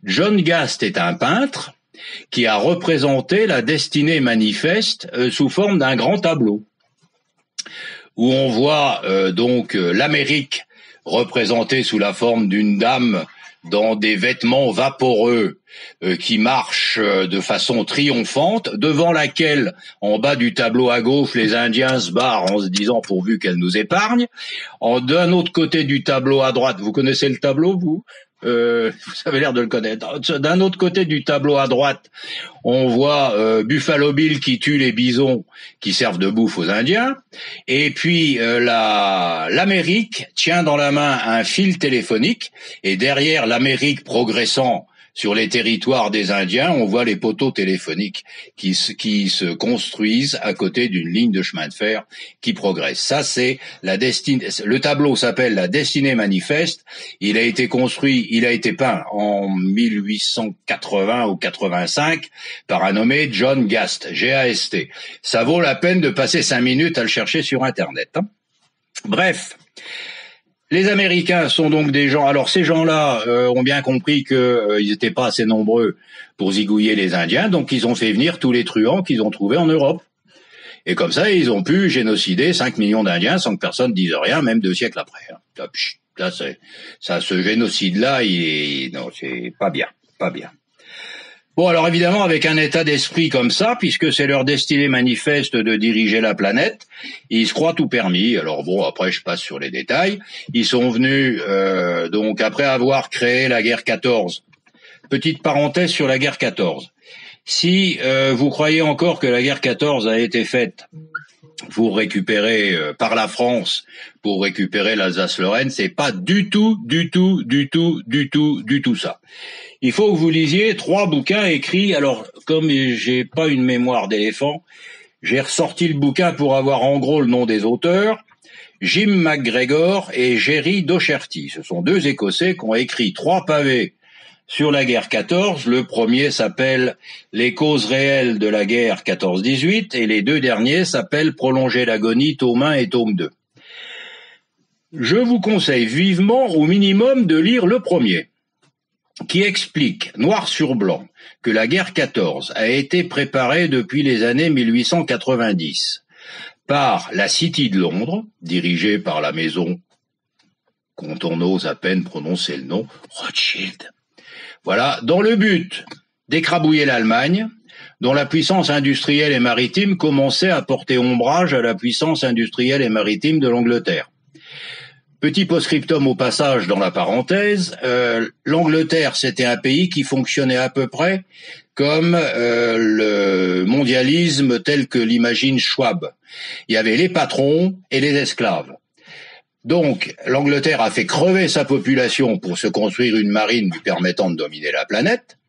John Gast est un peintre qui a représenté la destinée manifeste sous forme d'un grand tableau, où on voit donc l'Amérique représentée sous la forme d'une dame dans des vêtements vaporeux qui marche de façon triomphante, devant laquelle, en bas du tableau à gauche, les Indiens se barrent en se disant pourvu qu'elle nous épargne. D'un autre côté du tableau à droite, vous connaissez le tableau, vous avez l'air de le connaître. D'un autre côté du tableau à droite, on voit Buffalo Bill qui tue les bisons qui servent de bouffe aux Indiens. Et puis l'Amérique tient dans la main un fil téléphonique. Et derrière l'Amérique progressant sur les territoires des Indiens, on voit les poteaux téléphoniques qui se construisent à côté d'une ligne de chemin de fer qui progresse. Ça, c'est la destinée. Le tableau s'appelle La Destinée Manifeste. Il a été peint en 1880 ou 85 par un nommé John Gast, G-A-S-T. Ça vaut la peine de passer 5 minutes à le chercher sur Internet. Bref. Les Américains sont donc des gens. Alors ces gens-là ont bien compris qu'ils n'étaient pas assez nombreux pour zigouiller les Indiens, donc ils ont fait venir tous les truands qu'ils ont trouvés en Europe. Et comme ça, ils ont pu génocider 5 millions d'Indiens sans que personne dise rien, même 2 siècles après. Là, ce génocide-là, non, c'est pas bien, pas bien. Bon, alors évidemment, avec un état d'esprit comme ça, puisque c'est leur destinée manifeste de diriger la planète, ils se croient tout permis. Alors bon, après, je passe sur les détails. Ils sont venus, donc, après avoir créé la guerre 14. Petite parenthèse sur la guerre 14. Si vous croyez encore que la guerre 14 a été faite pour récupérer, par la France, pour récupérer l'Alsace-Lorraine, c'est pas du tout ça. Il faut que vous lisiez 3 bouquins écrits. Alors, comme j'ai pas une mémoire d'éléphant, j'ai ressorti le bouquin pour avoir en gros le nom des auteurs. Jim McGregor et Jerry Docherty. Ce sont 2 Écossais qui ont écrit 3 pavés sur la guerre 14. Le premier s'appelle Les causes réelles de la guerre 14-18 et les 2 derniers s'appellent Prolonger l'agonie, tome 1 et tome 2. Je vous conseille vivement au minimum de lire le premier, qui explique, noir sur blanc, que la guerre 14 a été préparée depuis les années 1890 par la City de Londres, dirigée par la maison, quand on ose à peine prononcer le nom, Rothschild. Voilà, dans le but d'écrabouiller l'Allemagne, dont la puissance industrielle et maritime commençait à porter ombrage à la puissance industrielle et maritime de l'Angleterre. Petit post-scriptum au passage dans la parenthèse, l'Angleterre c'était un pays qui fonctionnait à peu près comme le mondialisme tel que l'imagine Schwab. Il y avait les patrons et les esclaves. Donc l'Angleterre a fait crever sa population pour se construire une marine lui permettant de dominer la planète,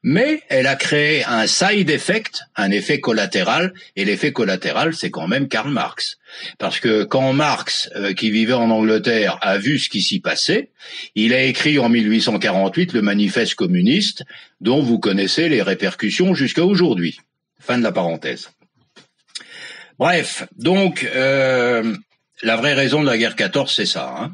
mais elle a créé un side effect, un effet collatéral, et l'effet collatéral, c'est quand même Karl Marx. Parce que quand Marx, qui vivait en Angleterre, a vu ce qui s'y passait, il a écrit en 1848 le manifeste communiste, dont vous connaissez les répercussions jusqu'à aujourd'hui. Fin de la parenthèse. Bref, donc, la vraie raison de la guerre 14, c'est ça. Hein.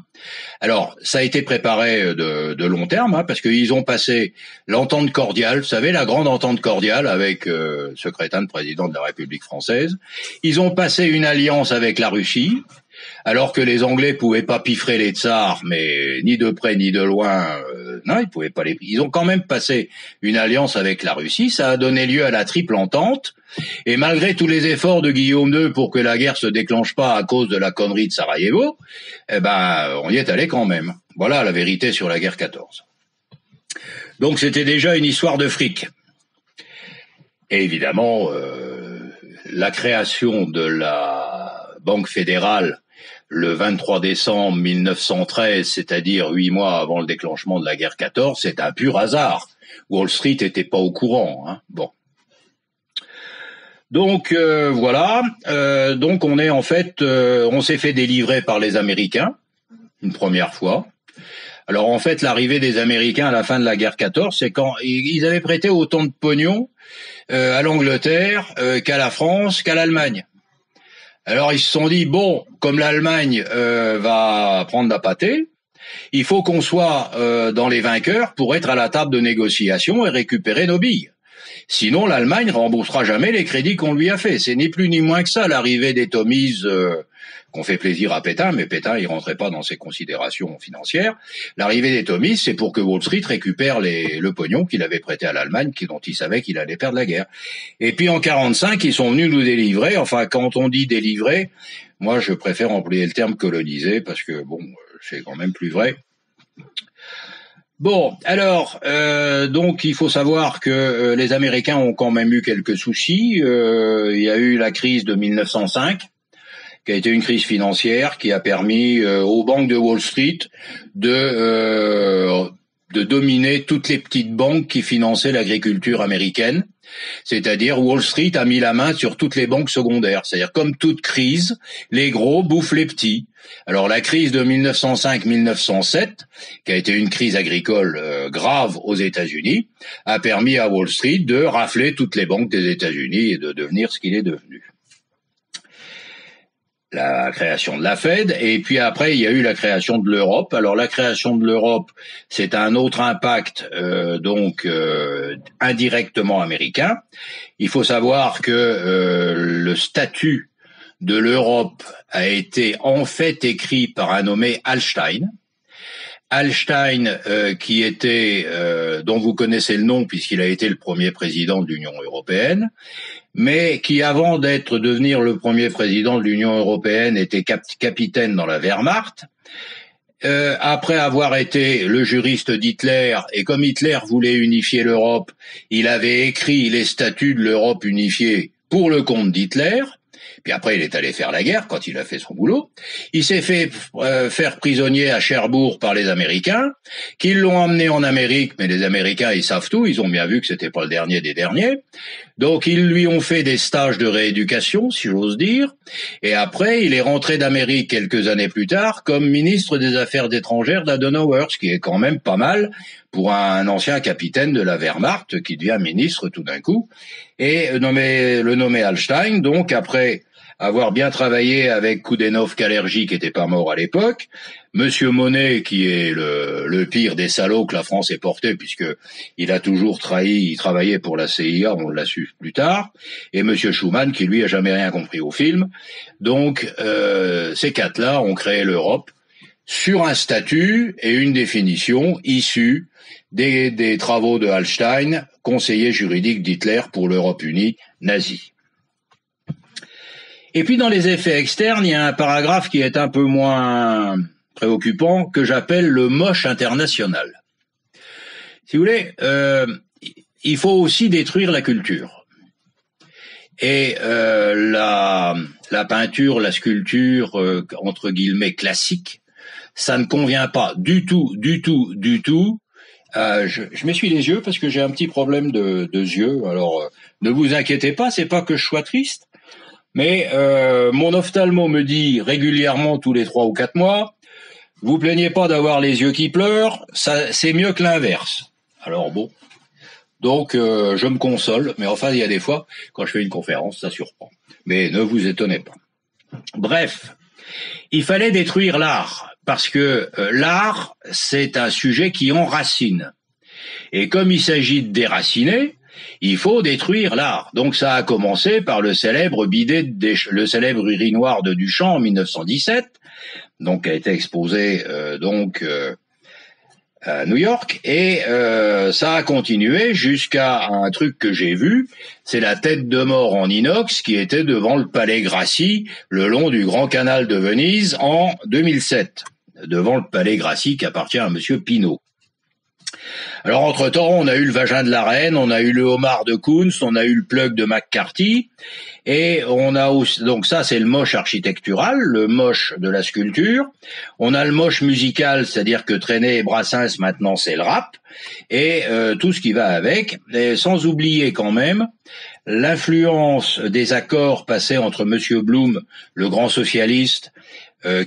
Alors, ça a été préparé de long terme, hein, parce qu'ils ont passé l'entente cordiale, vous savez, la grande entente cordiale avec ce crétin de président de la République française. Ils ont passé une alliance avec la Russie, alors que les Anglais pouvaient pas piffrer les tsars, mais ni de près ni de loin, non, ils pouvaient pas les. Ils ont quand même passé une alliance avec la Russie. Ça a donné lieu à la triple entente. Et malgré tous les efforts de Guillaume II pour que la guerre se déclenche pas à cause de la connerie de Sarajevo, eh ben, on y est allé quand même. Voilà la vérité sur la guerre 14. Donc c'était déjà une histoire de fric. Et évidemment, la création de la Banque fédérale le 23 décembre 1913, c'est-à-dire 8 mois avant le déclenchement de la guerre 14, c'est un pur hasard. Wall Street était pas au courant, hein. Bon. Donc voilà. Donc on est en fait, on s'est fait délivrer par les Américains une première fois. Alors en fait, l'arrivée des Américains à la fin de la guerre 14, c'est quand ils avaient prêté autant de pognon à l'Angleterre qu'à la France, qu'à l'Allemagne. Alors ils se sont dit, bon, comme l'Allemagne va prendre la pâtée, il faut qu'on soit dans les vainqueurs pour être à la table de négociation et récupérer nos billes. Sinon, l'Allemagne remboursera jamais les crédits qu'on lui a fait. C'est ni plus ni moins que ça, l'arrivée des Tommies qu'on fait plaisir à Pétain, mais Pétain, il rentrait pas dans ses considérations financières. L'arrivée des Tommies, c'est pour que Wall Street récupère le pognon qu'il avait prêté à l'Allemagne, dont il savait qu'il allait perdre la guerre. Et puis en 45, ils sont venus nous délivrer. Enfin, quand on dit délivrer, moi, je préfère employer le terme coloniser parce que bon, c'est quand même plus vrai. Bon, alors, donc il faut savoir que les Américains ont quand même eu quelques soucis. Il y a eu la crise de 1905, qui a été une crise financière qui a permis aux banques de Wall Street de dominer toutes les petites banques qui finançaient l'agriculture américaine. C'est-à-dire Wall Street a mis la main sur toutes les banques secondaires. C'est-à-dire comme toute crise, les gros bouffent les petits. Alors la crise de 1905-1907, qui a été une crise agricole grave aux États-Unis, a permis à Wall Street de rafler toutes les banques des États-Unis et de devenir ce qu'il est devenu. La création de la Fed, et puis après il y a eu la création de l'Europe. Alors la création de l'Europe, c'est un autre impact indirectement américain. Il faut savoir que le statut de l'Europe a été en fait écrit par un nommé Hallstein. Hallstein, qui était, dont vous connaissez le nom puisqu'il a été le premier président de l'Union européenne, mais qui avant d'être devenir le premier président de l'Union européenne était capitaine dans la Wehrmacht. Après avoir été le juriste d'Hitler, et comme Hitler voulait unifier l'Europe, il avait écrit les statuts de l'Europe unifiée pour le compte d'Hitler. Puis après, il est allé faire la guerre quand il a fait son boulot. Il s'est fait faire prisonnier à Cherbourg par les Américains, qui l'ont emmené en Amérique, mais les Américains, ils savent tout, ils ont bien vu que c'était pas le dernier des derniers. Donc, ils lui ont fait des stages de rééducation, si j'ose dire, et après, il est rentré d'Amérique quelques années plus tard comme ministre des Affaires étrangères d'Adenauer, ce qui est quand même pas mal pour un ancien capitaine de la Wehrmacht qui devient ministre tout d'un coup, et le nommé Hallstein, donc après avoir bien travaillé avec Koudenov-Kalergi qui était pas mort à l'époque, Monsieur Monet qui est le pire des salauds que la France ait porté puisque il a toujours trahi, il travaillait pour la CIA, on l'a su plus tard, et Monsieur Schuman qui lui a jamais rien compris au film. Donc ces quatre-là ont créé l'Europe sur un statut et une définition issue des travaux de Hallstein, conseiller juridique d'Hitler pour l'Europe unie nazie. Et puis dans les effets externes, il y a un paragraphe qui est un peu moins préoccupant, que j'appelle le moche international. Si vous voulez, il faut aussi détruire la culture. Et la peinture, la sculpture, entre guillemets, classique, ça ne convient pas du tout. Je m'essuie les yeux parce que j'ai un petit problème de yeux. Alors, ne vous inquiétez pas, c'est pas que je sois triste, mais mon ophtalmo me dit régulièrement tous les 3 ou 4 mois, vous plaignez pas d'avoir les yeux qui pleurent, ça c'est mieux que l'inverse. Alors bon, donc je me console, mais enfin il y a des fois quand je fais une conférence, ça surprend. Mais ne vous étonnez pas. Bref, il fallait détruire l'art. Parce que l'art, c'est un sujet qui enracine. Et comme il s'agit de déraciner, il faut détruire l'art. Donc ça a commencé par le célèbre urinoir de Duchamp en 1917, donc qui a été exposé à New York, et ça a continué jusqu'à un truc que j'ai vu, c'est la tête de mort en inox qui était devant le Palais Grassi, le long du Grand Canal de Venise en 2007. Devant le Palais Grassi qui appartient à Monsieur Pinault. Alors entre-temps, on a eu le vagin de la reine, on a eu le homard de Kunz, on a eu le plug de McCarthy, et on a aussi, donc ça c'est le moche architectural, le moche de la sculpture. On a le moche musical, c'est-à-dire que Trenet et Brassens maintenant c'est le rap, et tout ce qui va avec, et sans oublier quand même l'influence des accords passés entre Monsieur Blum, le grand socialiste,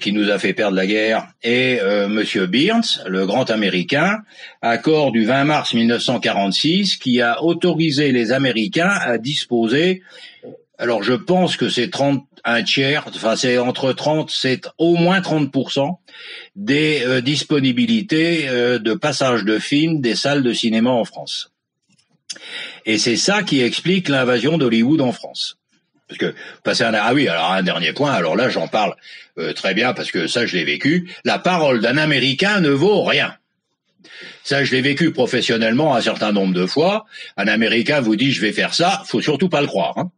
qui nous a fait perdre la guerre, et Monsieur Byrnes, le grand américain, accord du 20 mars 1946, qui a autorisé les Américains à disposer, alors je pense que c'est un tiers, enfin c'est entre 30, c'est au moins 30% des disponibilités de passage de films des salles de cinéma en France. Et c'est ça qui explique l'invasion d'Hollywood en France. Parce que ah oui, alors un dernier point, alors là j'en parle très bien parce que ça je l'ai vécu, la parole d'un Américain ne vaut rien. Ça je l'ai vécu professionnellement un certain nombre de fois. Un Américain vous dit je vais faire ça, faut surtout pas le croire, hein.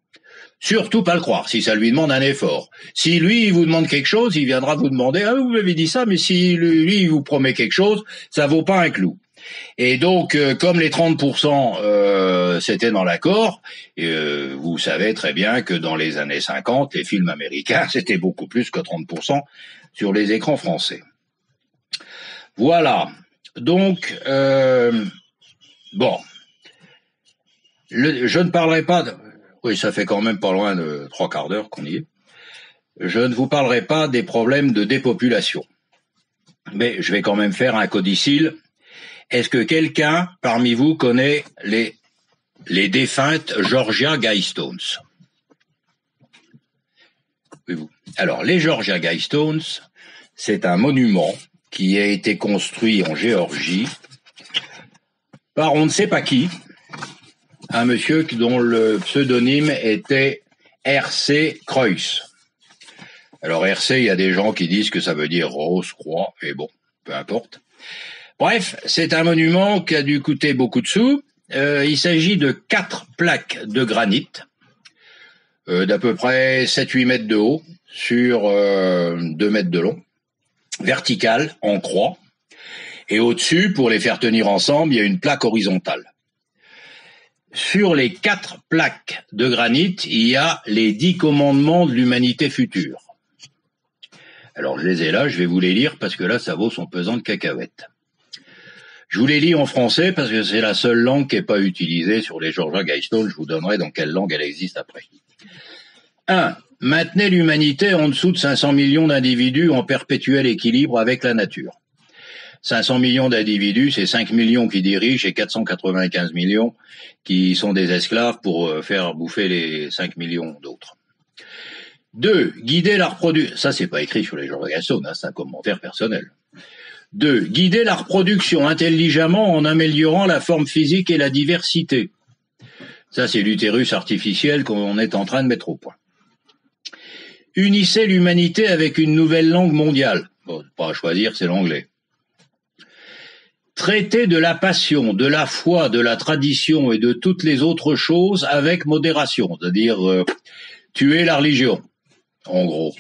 Surtout pas le croire, si ça lui demande un effort. Si lui, il vous demande quelque chose, il viendra vous demander « Ah, vous m'avez dit ça, mais si lui, il vous promet quelque chose, ça vaut pas un clou. » Et donc, comme les 30% c'était dans l'accord, vous savez très bien que dans les années 50, les films américains, c'était beaucoup plus que 30% sur les écrans français. Voilà. Donc, bon. Je ne parlerai pas de... Oui, ça fait quand même pas loin de 3/4 d'heure qu'on y est. Je ne vous parlerai pas des problèmes de dépopulation. Mais je vais quand même faire un codicile. Est-ce que quelqu'un parmi vous connaît les défuntes Georgia Guidestones? Oui, vous. Alors, les Georgia Guidestones, c'est un monument qui a été construit en Géorgie par on ne sait pas qui, un monsieur dont le pseudonyme était R.C. Cruyff. Alors R.C., il y a des gens qui disent que ça veut dire Rose Croix, et bon, peu importe. Bref, c'est un monument qui a dû coûter beaucoup de sous. Il s'agit de 4 plaques de granit d'à peu près 7-8 mètres de haut sur 2 mètres de long, verticales, en croix. Et au-dessus, pour les faire tenir ensemble, il y a une plaque horizontale. Sur les 4 plaques de granit, il y a les 10 commandements de l'humanité future. Alors je les ai là, je vais vous les lire parce que là ça vaut son pesant de cacahuètes. Je vous les lis en français parce que c'est la seule langue qui n'est pas utilisée sur les Georgia Guidestones. Je vous donnerai dans quelle langue elle existe après. 1. Maintenez l'humanité en dessous de 500 millions d'individus en perpétuel équilibre avec la nature. 500 millions d'individus, c'est 5 millions qui dirigent et 495 millions qui sont des esclaves pour faire bouffer les 5 millions d'autres. 2. Guider la reproduction. Ça, c'est pas écrit sur les Georgia Guidestones, hein, c'est un commentaire personnel. 2. Guider la reproduction intelligemment en améliorant la forme physique et la diversité. Ça, c'est l'utérus artificiel qu'on est en train de mettre au point. Unissez l'humanité avec une nouvelle langue mondiale. Bon, pas à choisir, c'est l'anglais. Traiter de la passion, de la foi, de la tradition et de toutes les autres choses avec modération, c'est-à-dire tuer la religion, en gros.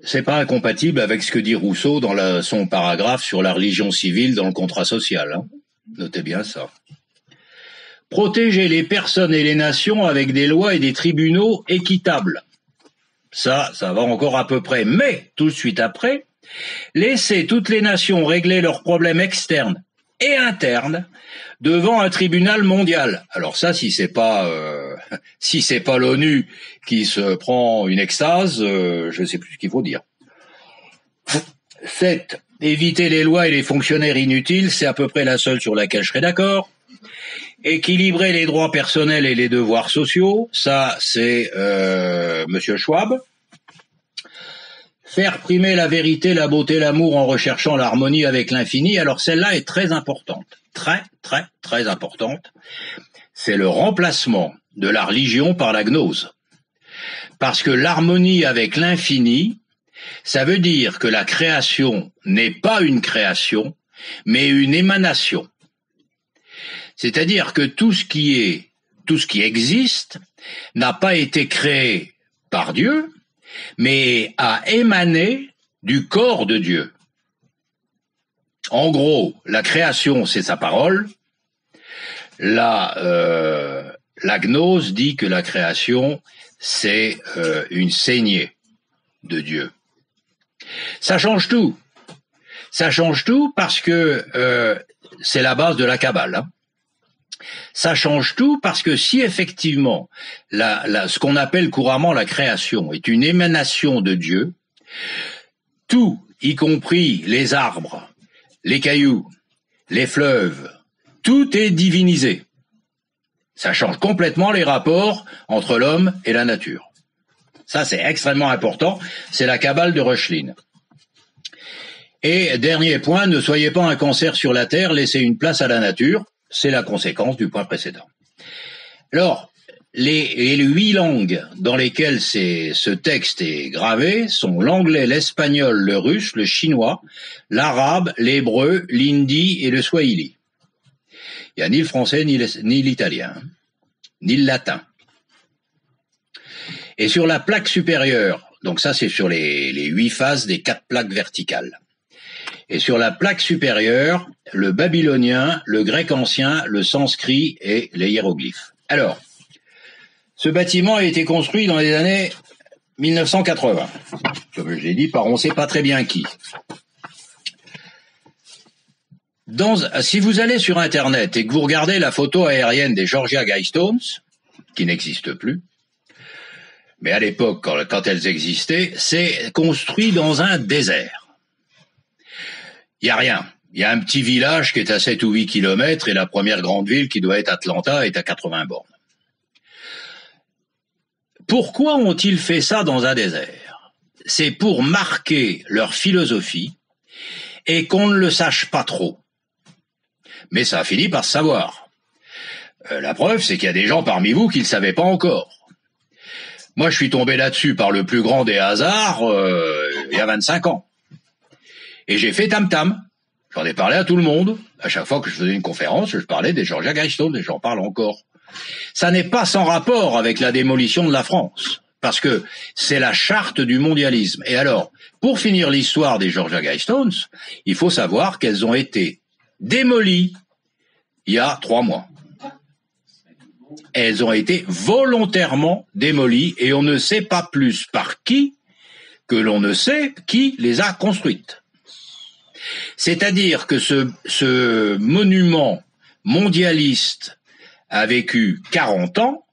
C'est pas incompatible avec ce que dit Rousseau dans son paragraphe sur la religion civile dans le contrat social. Hein. Notez bien ça. Protéger les personnes et les nations avec des lois et des tribunaux équitables. Ça va encore à peu près. Mais, tout de suite après, laisser toutes les nations régler leurs problèmes externes et internes devant un tribunal mondial. Alors ça, si c'est pas l'ONU qui se prend une extase, je ne sais plus ce qu'il faut dire. 7. Éviter les lois et les fonctionnaires inutiles, c'est à peu près la seule sur laquelle je serais d'accord. Équilibrer les droits personnels et les devoirs sociaux, ça c'est Monsieur Schwab. Faire primer la vérité, la beauté, l'amour en recherchant l'harmonie avec l'infini. Alors celle-là est très importante, très très très importante. C'est le remplacement de la religion par la gnose. Parce que l'harmonie avec l'infini, ça veut dire que la création n'est pas une création, mais une émanation. C'est-à-dire que tout ce qui existe n'a pas été créé par Dieu, mais a émané du corps de Dieu. En gros, la création, c'est sa parole. La gnose dit que la création, c'est une saignée de Dieu. Ça change tout. Ça change tout parce que c'est la base de la Kabbale. Hein. Ça change tout parce que si effectivement ce qu'on appelle couramment la création est une émanation de Dieu, tout, y compris les arbres, les cailloux, les fleuves, tout est divinisé. Ça change complètement les rapports entre l'homme et la nature. Ça, c'est extrêmement important. C'est la Kabbale de Reuchlin. Et dernier point, ne soyez pas un cancer sur la terre, laissez une place à la nature. C'est la conséquence du point précédent. Alors, les 8 langues dans lesquelles ce texte est gravé sont l'anglais, l'espagnol, le russe, le chinois, l'arabe, l'hébreu, l'hindi et le swahili. Il n'y a ni le français, ni l'italien, ni le latin. Et sur la plaque supérieure, donc ça c'est sur les 8 faces des 4 plaques verticales. Et sur la plaque supérieure, le babylonien, le grec ancien, le sanskrit et les hiéroglyphes. Alors, ce bâtiment a été construit dans les années 1980. Comme je l'ai dit, par on ne sait pas très bien qui. Si vous allez sur Internet et que vous regardez la photo aérienne des Georgia Guidestones, qui n'existe plus, mais à l'époque, quand elles existaient, c'est construit dans un désert. Il n'y a rien. Il y a un petit village qui est à 7 ou 8 kilomètres et la première grande ville qui doit être Atlanta est à 80 bornes. Pourquoi ont-ils fait ça dans un désert? C'est pour marquer leur philosophie et qu'on ne le sache pas trop. Mais ça a fini par se savoir. La preuve, c'est qu'il y a des gens parmi vous qui ne le savaient pas encore. Moi, je suis tombé là-dessus par le plus grand des hasards il y a 25 ans. Et j'ai fait tam-tam. J'en ai parlé à tout le monde. À chaque fois que je faisais une conférence, je parlais des Georgia Guidestones et j'en parle encore. Ça n'est pas sans rapport avec la démolition de la France, parce que c'est la charte du mondialisme. Et alors, pour finir l'histoire des Georgia Guidestones, il faut savoir qu'elles ont été démolies il y a 3 mois. Elles ont été volontairement démolies et on ne sait pas plus par qui que l'on ne sait qui les a construites. C'est-à-dire que ce monument mondialiste a vécu 40 ans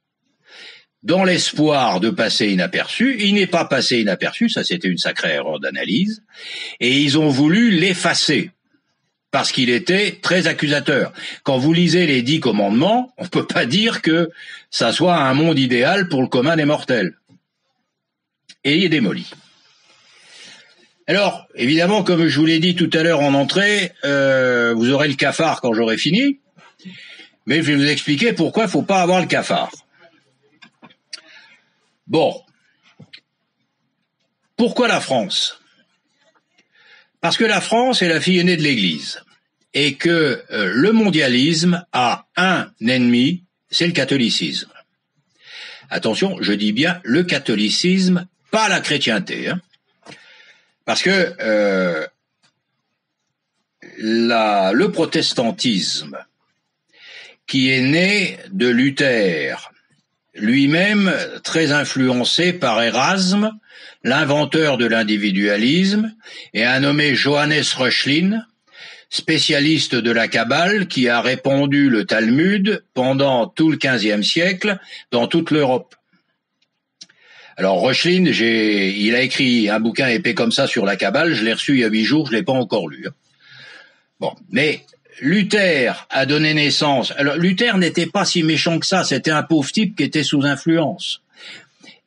dans l'espoir de passer inaperçu. Il n'est pas passé inaperçu, ça c'était une sacrée erreur d'analyse, et ils ont voulu l'effacer parce qu'il était très accusateur. Quand vous lisez les 10 commandements, on ne peut pas dire que ça soit un monde idéal pour le commun des mortels. Et il est démoli. Alors, évidemment, comme je vous l'ai dit tout à l'heure en entrée, vous aurez le cafard quand j'aurai fini, mais je vais vous expliquer pourquoi il ne faut pas avoir le cafard. Bon. Pourquoi la France? Parce que la France est la fille aînée de l'Église, et que le mondialisme a un ennemi, c'est le catholicisme. Attention, je dis bien le catholicisme, pas la chrétienté, hein. Parce que le protestantisme, qui est né de Luther, lui-même très influencé par Erasme, l'inventeur de l'individualisme, et un nommé Johannes Reuchlin, spécialiste de la Kabbale, qui a répandu le Talmud pendant tout le XVe siècle dans toute l'Europe. Alors Reuchlin, il a écrit un bouquin épais comme ça sur la Kabbale, je l'ai reçu il y a 8 jours, je l'ai pas encore lu. Bon, mais Luther a donné naissance. Alors Luther n'était pas si méchant que ça, c'était un pauvre type qui était sous influence.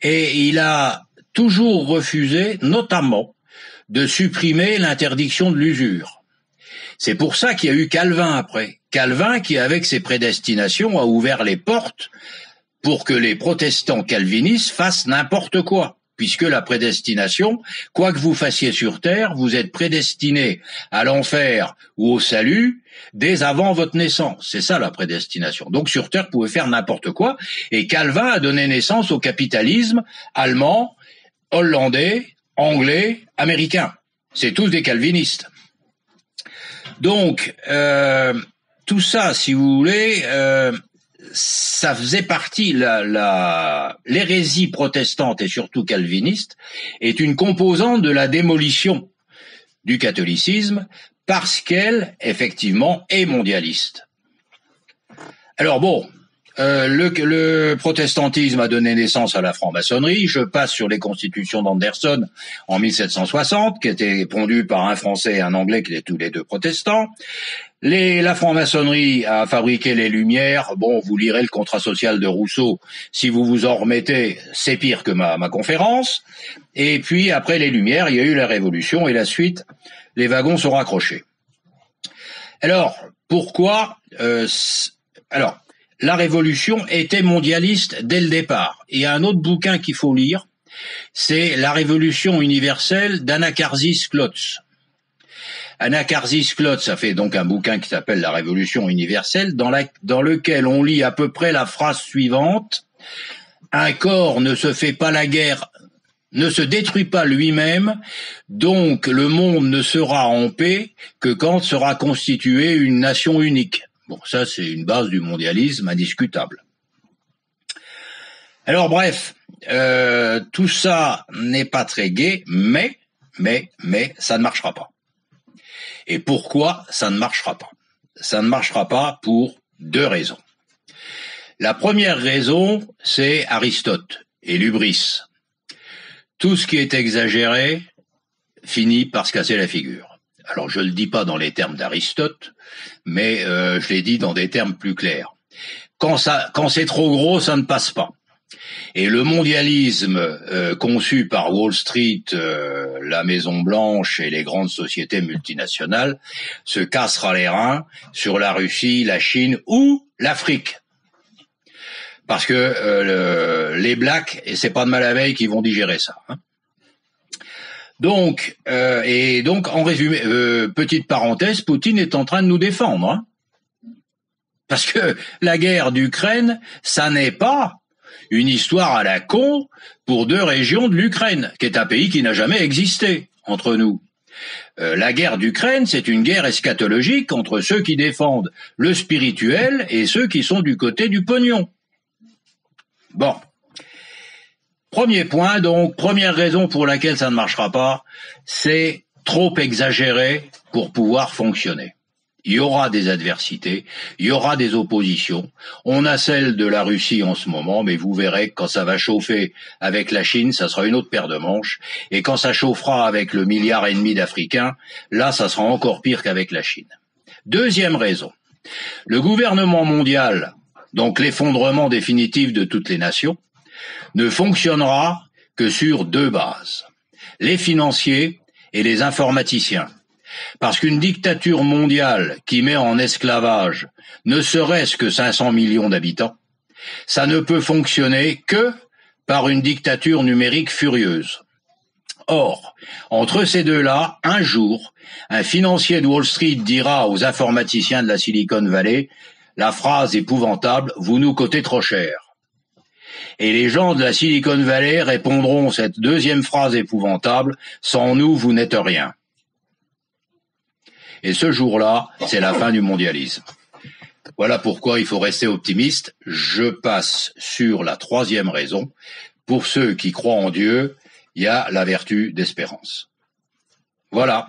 Et il a toujours refusé, notamment, de supprimer l'interdiction de l'usure. C'est pour ça qu'il y a eu Calvin après. Calvin qui, avec ses prédestinations, a ouvert les portes pour que les protestants calvinistes fassent n'importe quoi. Puisque la prédestination, quoi que vous fassiez sur terre, vous êtes prédestiné à l'enfer ou au salut dès avant votre naissance. C'est ça la prédestination. Donc sur terre, vous pouvez faire n'importe quoi. Et Calvin a donné naissance au capitalisme allemand, hollandais, anglais, américain. C'est tous des calvinistes. Donc, tout ça, si vous voulez, ça faisait partie, l'hérésie protestante et surtout calviniste est une composante de la démolition du catholicisme parce qu'elle, effectivement, est mondialiste. Alors bon, le protestantisme a donné naissance à la franc-maçonnerie. Je passe sur les constitutions d'Anderson en 1760, qui étaient pondues par un Français et un Anglais qui étaient tous les deux protestants. La franc-maçonnerie a fabriqué les Lumières. Bon, vous lirez le contrat social de Rousseau. Si vous vous en remettez, c'est pire que ma conférence. Et puis, après les Lumières, il y a eu la Révolution et la suite, les wagons sont raccrochés. Alors, pourquoi alors, la Révolution était mondialiste dès le départ. Il y a un autre bouquin qu'il faut lire, c'est La Révolution universelle d'Anacarsis Klotz. Anacarsis Klotz a fait donc un bouquin qui s'appelle La Révolution universelle, dans lequel on lit à peu près la phrase suivante: un corps ne se fait pas la guerre, ne se détruit pas lui-même, donc le monde ne sera en paix que quand sera constituée une nation unique. Bon, ça c'est une base du mondialisme indiscutable. Alors bref, tout ça n'est pas très gai, mais ça ne marchera pas. Et pourquoi ça ne marchera pas? Ça ne marchera pas pour deux raisons. La première raison, c'est Aristote et l'hubris. Tout ce qui est exagéré finit par se casser la figure. Alors je le dis pas dans les termes d'Aristote, mais je l'ai dit dans des termes plus clairs. Quand c'est trop gros, ça ne passe pas. Et le mondialisme conçu par Wall Street, la Maison Blanche et les grandes sociétés multinationales se cassera les reins sur la Russie, la Chine ou l'Afrique. Parce que les blacks, et c'est pas de mal à veille, qui vont digérer ça. Hein. Donc, en résumé, petite parenthèse, Poutine est en train de nous défendre. Hein. Parce que la guerre d'Ukraine, ça n'est pas une histoire à la con pour deux régions de l'Ukraine, qui est un pays qui n'a jamais existé entre nous. La guerre d'Ukraine, c'est une guerre eschatologique entre ceux qui défendent le spirituel et ceux qui sont du côté du pognon. Bon. Premier point, donc, première raison pour laquelle ça ne marchera pas, c'est trop exagéré pour pouvoir fonctionner. Il y aura des adversités, il y aura des oppositions. On a celle de la Russie en ce moment, mais vous verrez que quand ça va chauffer avec la Chine, ça sera une autre paire de manches. Et quand ça chauffera avec le 1,5 milliard d'Africains, là, ça sera encore pire qu'avec la Chine. Deuxième raison, le gouvernement mondial, donc l'effondrement définitif de toutes les nations, ne fonctionnera que sur deux bases, les financiers et les informaticiens. Parce qu'une dictature mondiale qui met en esclavage ne serait-ce que 500 millions d'habitants, ça ne peut fonctionner que par une dictature numérique furieuse. Or, entre ces deux-là, un jour, un financier de Wall Street dira aux informaticiens de la Silicon Valley la phrase épouvantable « Vous nous coûtez trop cher ». Et les gens de la Silicon Valley répondront cette deuxième phrase épouvantable « Sans nous, vous n'êtes rien ». Et ce jour-là, c'est la fin du mondialisme. Voilà pourquoi il faut rester optimiste. Je passe sur la troisième raison. Pour ceux qui croient en Dieu, il y a la vertu d'espérance. Voilà.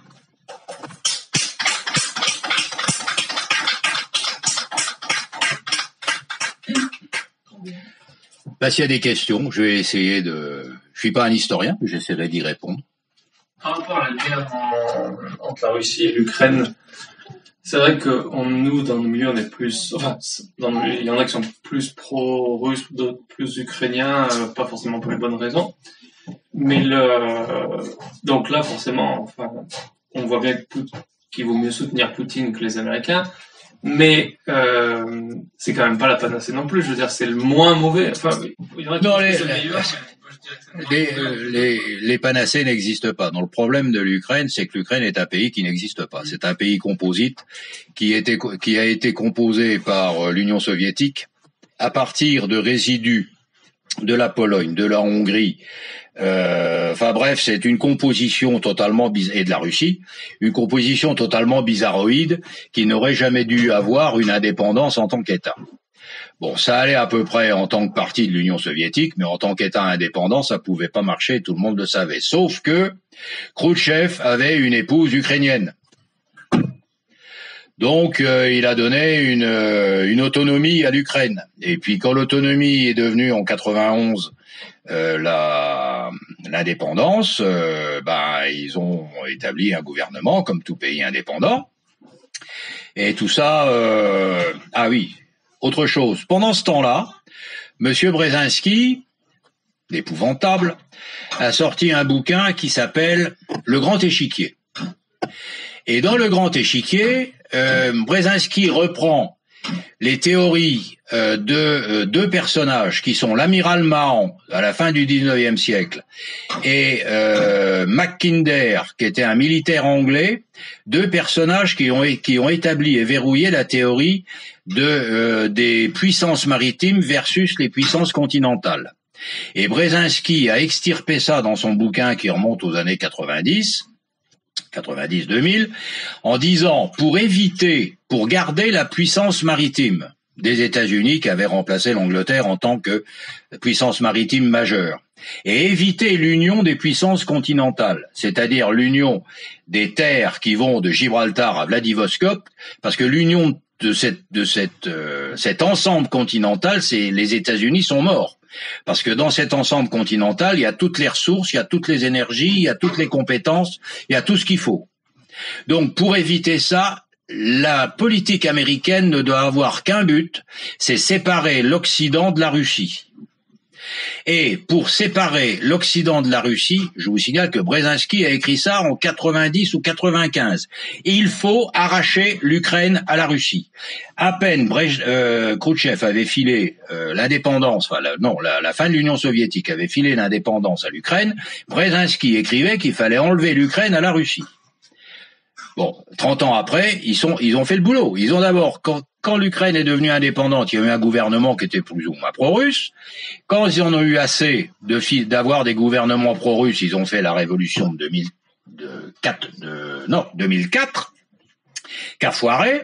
S'il y a des questions, je vais essayer de... Je suis pas un historien, mais j'essaierai d'y répondre. Par rapport à la guerre entre la Russie et l'Ukraine, c'est vrai que nous, dans nos milieux, on est plus... Enfin, il y en a qui sont plus pro-russes, d'autres plus ukrainiens, pas forcément pour les bonnes raisons. Mais donc là, forcément, enfin, on voit bien qu'il vaut mieux soutenir Poutine que les Américains. Mais c'est quand même pas la panacée non plus. Je veux dire, c'est le moins mauvais. Enfin, il y en a qui non, c'est le meilleur. Les panacées n'existent pas. Donc, le problème de l'Ukraine, c'est que l'Ukraine est un pays qui n'existe pas. C'est un pays composite qui a été composé par l'Union soviétique à partir de résidus de la Pologne, de la Hongrie. Enfin bref, c'est une composition totalement et de la Russie, une composition totalement bizarroïde qui n'aurait jamais dû avoir une indépendance en tant qu'État. Bon, ça allait à peu près en tant que partie de l'Union soviétique, mais en tant qu'État indépendant, ça pouvait pas marcher, tout le monde le savait. Sauf que Khrouchtchev avait une épouse ukrainienne. Donc, il a donné une autonomie à l'Ukraine. Et puis, quand l'autonomie est devenue en 91 l'indépendance, ils ont établi un gouvernement comme tout pays indépendant. Et tout ça, ah oui, autre chose. Pendant ce temps-là, Monsieur Brzezinski, l'épouvantable, a sorti un bouquin qui s'appelle Le Grand Échiquier. Et dans Le Grand Échiquier, Brzezinski reprend les théories de deux personnages qui sont l'amiral Mahan à la fin du 19e siècle et Mackinder qui était un militaire anglais, deux personnages qui ont établi et verrouillé la théorie des puissances maritimes versus les puissances continentales. Et Brzezinski a extirpé ça dans son bouquin qui remonte aux années 90-2000, en disant pour garder la puissance maritime des États-Unis qui avait remplacé l'Angleterre en tant que puissance maritime majeure, et éviter l'union des puissances continentales, c'est-à-dire l'union des terres qui vont de Gibraltar à Vladivostok, parce que l'union de cet ensemble continental, les États-Unis sont morts. Parce que dans cet ensemble continental, il y a toutes les ressources, il y a toutes les énergies, il y a toutes les compétences, il y a tout ce qu'il faut. Donc, pour éviter ça, la politique américaine ne doit avoir qu'un but, c'est séparer l'Occident de la Russie. Et pour séparer l'Occident de la Russie, je vous signale que Brzezinski a écrit ça en 90 ou 95. Il faut arracher l'Ukraine à la Russie. À peine Khrouchtchev avait filé l'indépendance, la fin de l'Union soviétique avait filé l'indépendance à l'Ukraine, Brzezinski écrivait qu'il fallait enlever l'Ukraine à la Russie. Bon, 30 ans après, ils ont fait le boulot. Ils ont d'abord, quand l'Ukraine est devenue indépendante, il y a eu un gouvernement qui était plus ou moins pro-russe. Quand ils en ont eu assez d'avoir des gouvernements pro-russes, ils ont fait la révolution de 2004, qui a foiré.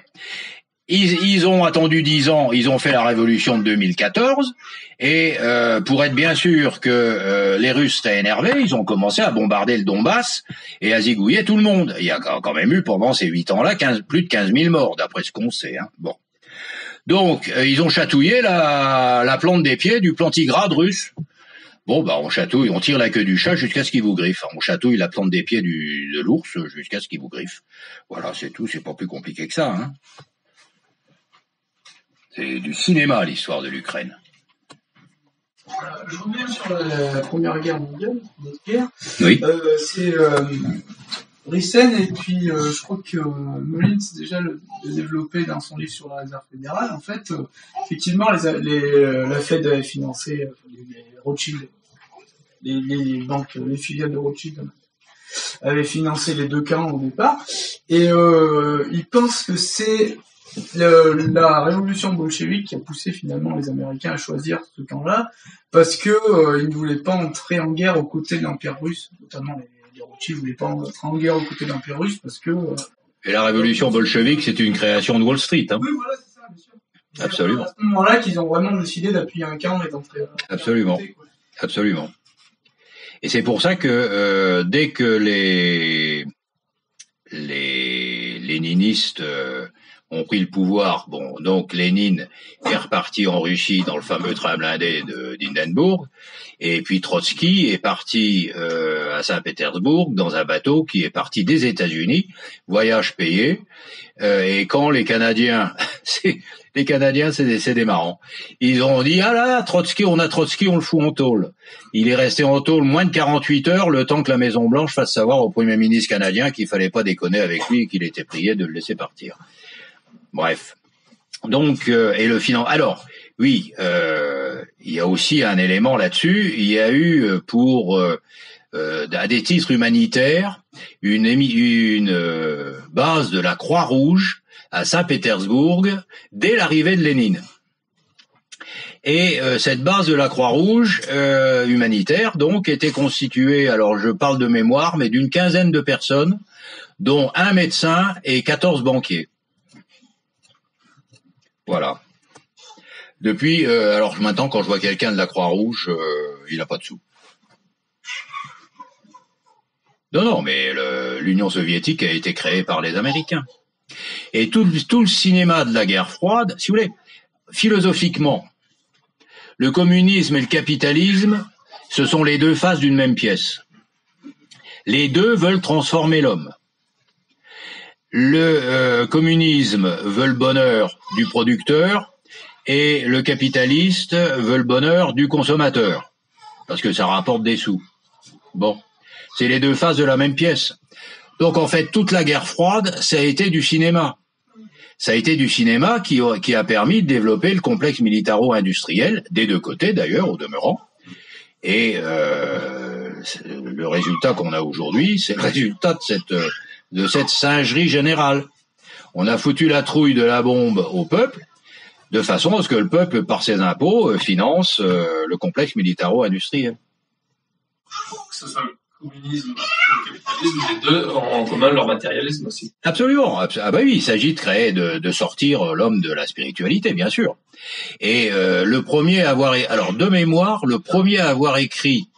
Ils ont attendu 10 ans, ils ont fait la révolution de 2014, et pour être bien sûr que les Russes seraient énervés, ils ont commencé à bombarder le Donbass et à zigouiller tout le monde. Il y a quand même eu pendant ces 8 ans-là plus de 15 000 morts, d'après ce qu'on sait. Hein. Bon. Donc, ils ont chatouillé la plante des pieds du plantigrade russe. Bon, on chatouille, on tire la queue du chat jusqu'à ce qu'il vous griffe. On chatouille la plante des pieds de l'ours jusqu'à ce qu'il vous griffe. Voilà, c'est tout, c'est pas plus compliqué que ça. Hein. C'est du cinéma, l'histoire de l'Ukraine. Je reviens sur la Première Guerre mondiale, notre guerre. Oui. C'est Rissen, et puis je crois que Mullins déjà le développé dans son livre sur la réserve fédérale. En fait, effectivement, la Fed avait financé les Rothschild, les banques, les filiales de Rothschild avaient financé les deux camps au départ, et ils pensent que c'est la révolution bolchevique qui a poussé finalement les Américains à choisir ce camp-là, parce que ils ne voulaient pas entrer en guerre aux côtés de l'Empire russe, notamment les Rothschild ne voulaient pas entrer en guerre aux côtés de l'Empire russe, parce que... Et la révolution bolchevique, c'est une création de Wall Street. Hein. Oui, voilà, c'est ça, bien sûr. Absolument. C'est à ce moment-là qu'ils ont vraiment décidé d'appuyer un camp et d'entrer... Absolument. Absolument. Et c'est pour ça que dès que les léninistes ont pris le pouvoir, donc Lénine est reparti en Russie dans le fameux train blindé d'Hindenburg, et puis Trotsky est parti à Saint-Pétersbourg dans un bateau qui est parti des États-Unis, voyage payé, et quand les Canadiens, c'est des marrants, ils ont dit ah là Trotsky, on le fout en tôle. Il est resté en tôle moins de 48 heures, le temps que la Maison Blanche fasse savoir au Premier ministre canadien qu'il fallait pas déconner avec lui et qu'il était prié de le laisser partir. Bref. Donc, et le financement. Alors, oui, il y a aussi un élément là-dessus. Il y a eu à des titres humanitaires une base de la Croix-Rouge à Saint-Pétersbourg dès l'arrivée de Lénine. Et cette base de la Croix-Rouge humanitaire, donc, était constituée, alors je parle de mémoire, mais d'une quinzaine de personnes, dont un médecin et 14 banquiers. Voilà. Depuis, alors maintenant, quand je vois quelqu'un de la Croix-Rouge, il n'a pas de sous. Non, mais l'Union soviétique a été créée par les Américains. Et tout le cinéma de la guerre froide, si vous voulez, philosophiquement, le communisme et le capitalisme, ce sont les deux faces d'une même pièce. Les deux veulent transformer l'homme. Le communisme veut le bonheur du producteur et le capitaliste veut le bonheur du consommateur, parce que ça rapporte des sous. Bon, c'est les deux faces de la même pièce. Donc en fait, toute la guerre froide, ça a été du cinéma. Ça a été du cinéma qui a permis de développer le complexe militaro-industriel, des deux côtés d'ailleurs, au demeurant. Et le résultat qu'on a aujourd'hui, c'est le résultat de cette singerie générale. On a foutu la trouille de la bombe au peuple, de façon à ce que le peuple, par ses impôts, finance le complexe militaro-industriel. Que ce soit le communisme ou le capitalisme, les deux ont en commun leur matérialisme aussi. Absolument. Ah bah oui, il s'agit de créer, de sortir l'homme de la spiritualité, bien sûr. Et le premier à avoir, alors de mémoire, le premier à avoir écrit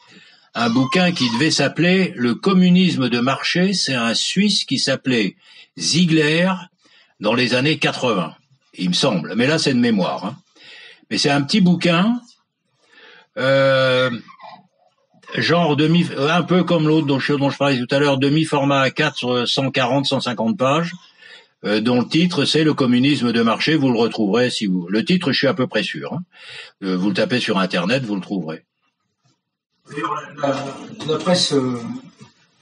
un bouquin qui devait s'appeler Le communisme de marché, c'est un Suisse qui s'appelait Ziegler dans les années 80, il me semble. Mais là, c'est de mémoire. Hein. Mais c'est un petit bouquin, genre un peu comme l'autre dont je parlais tout à l'heure, demi-format A4, 140, 150 pages, dont le titre c'est Le communisme de marché. Vous le retrouverez si vous. Le titre, je suis à peu près sûr. Hein. Vous le tapez sur Internet, vous le trouverez. La presse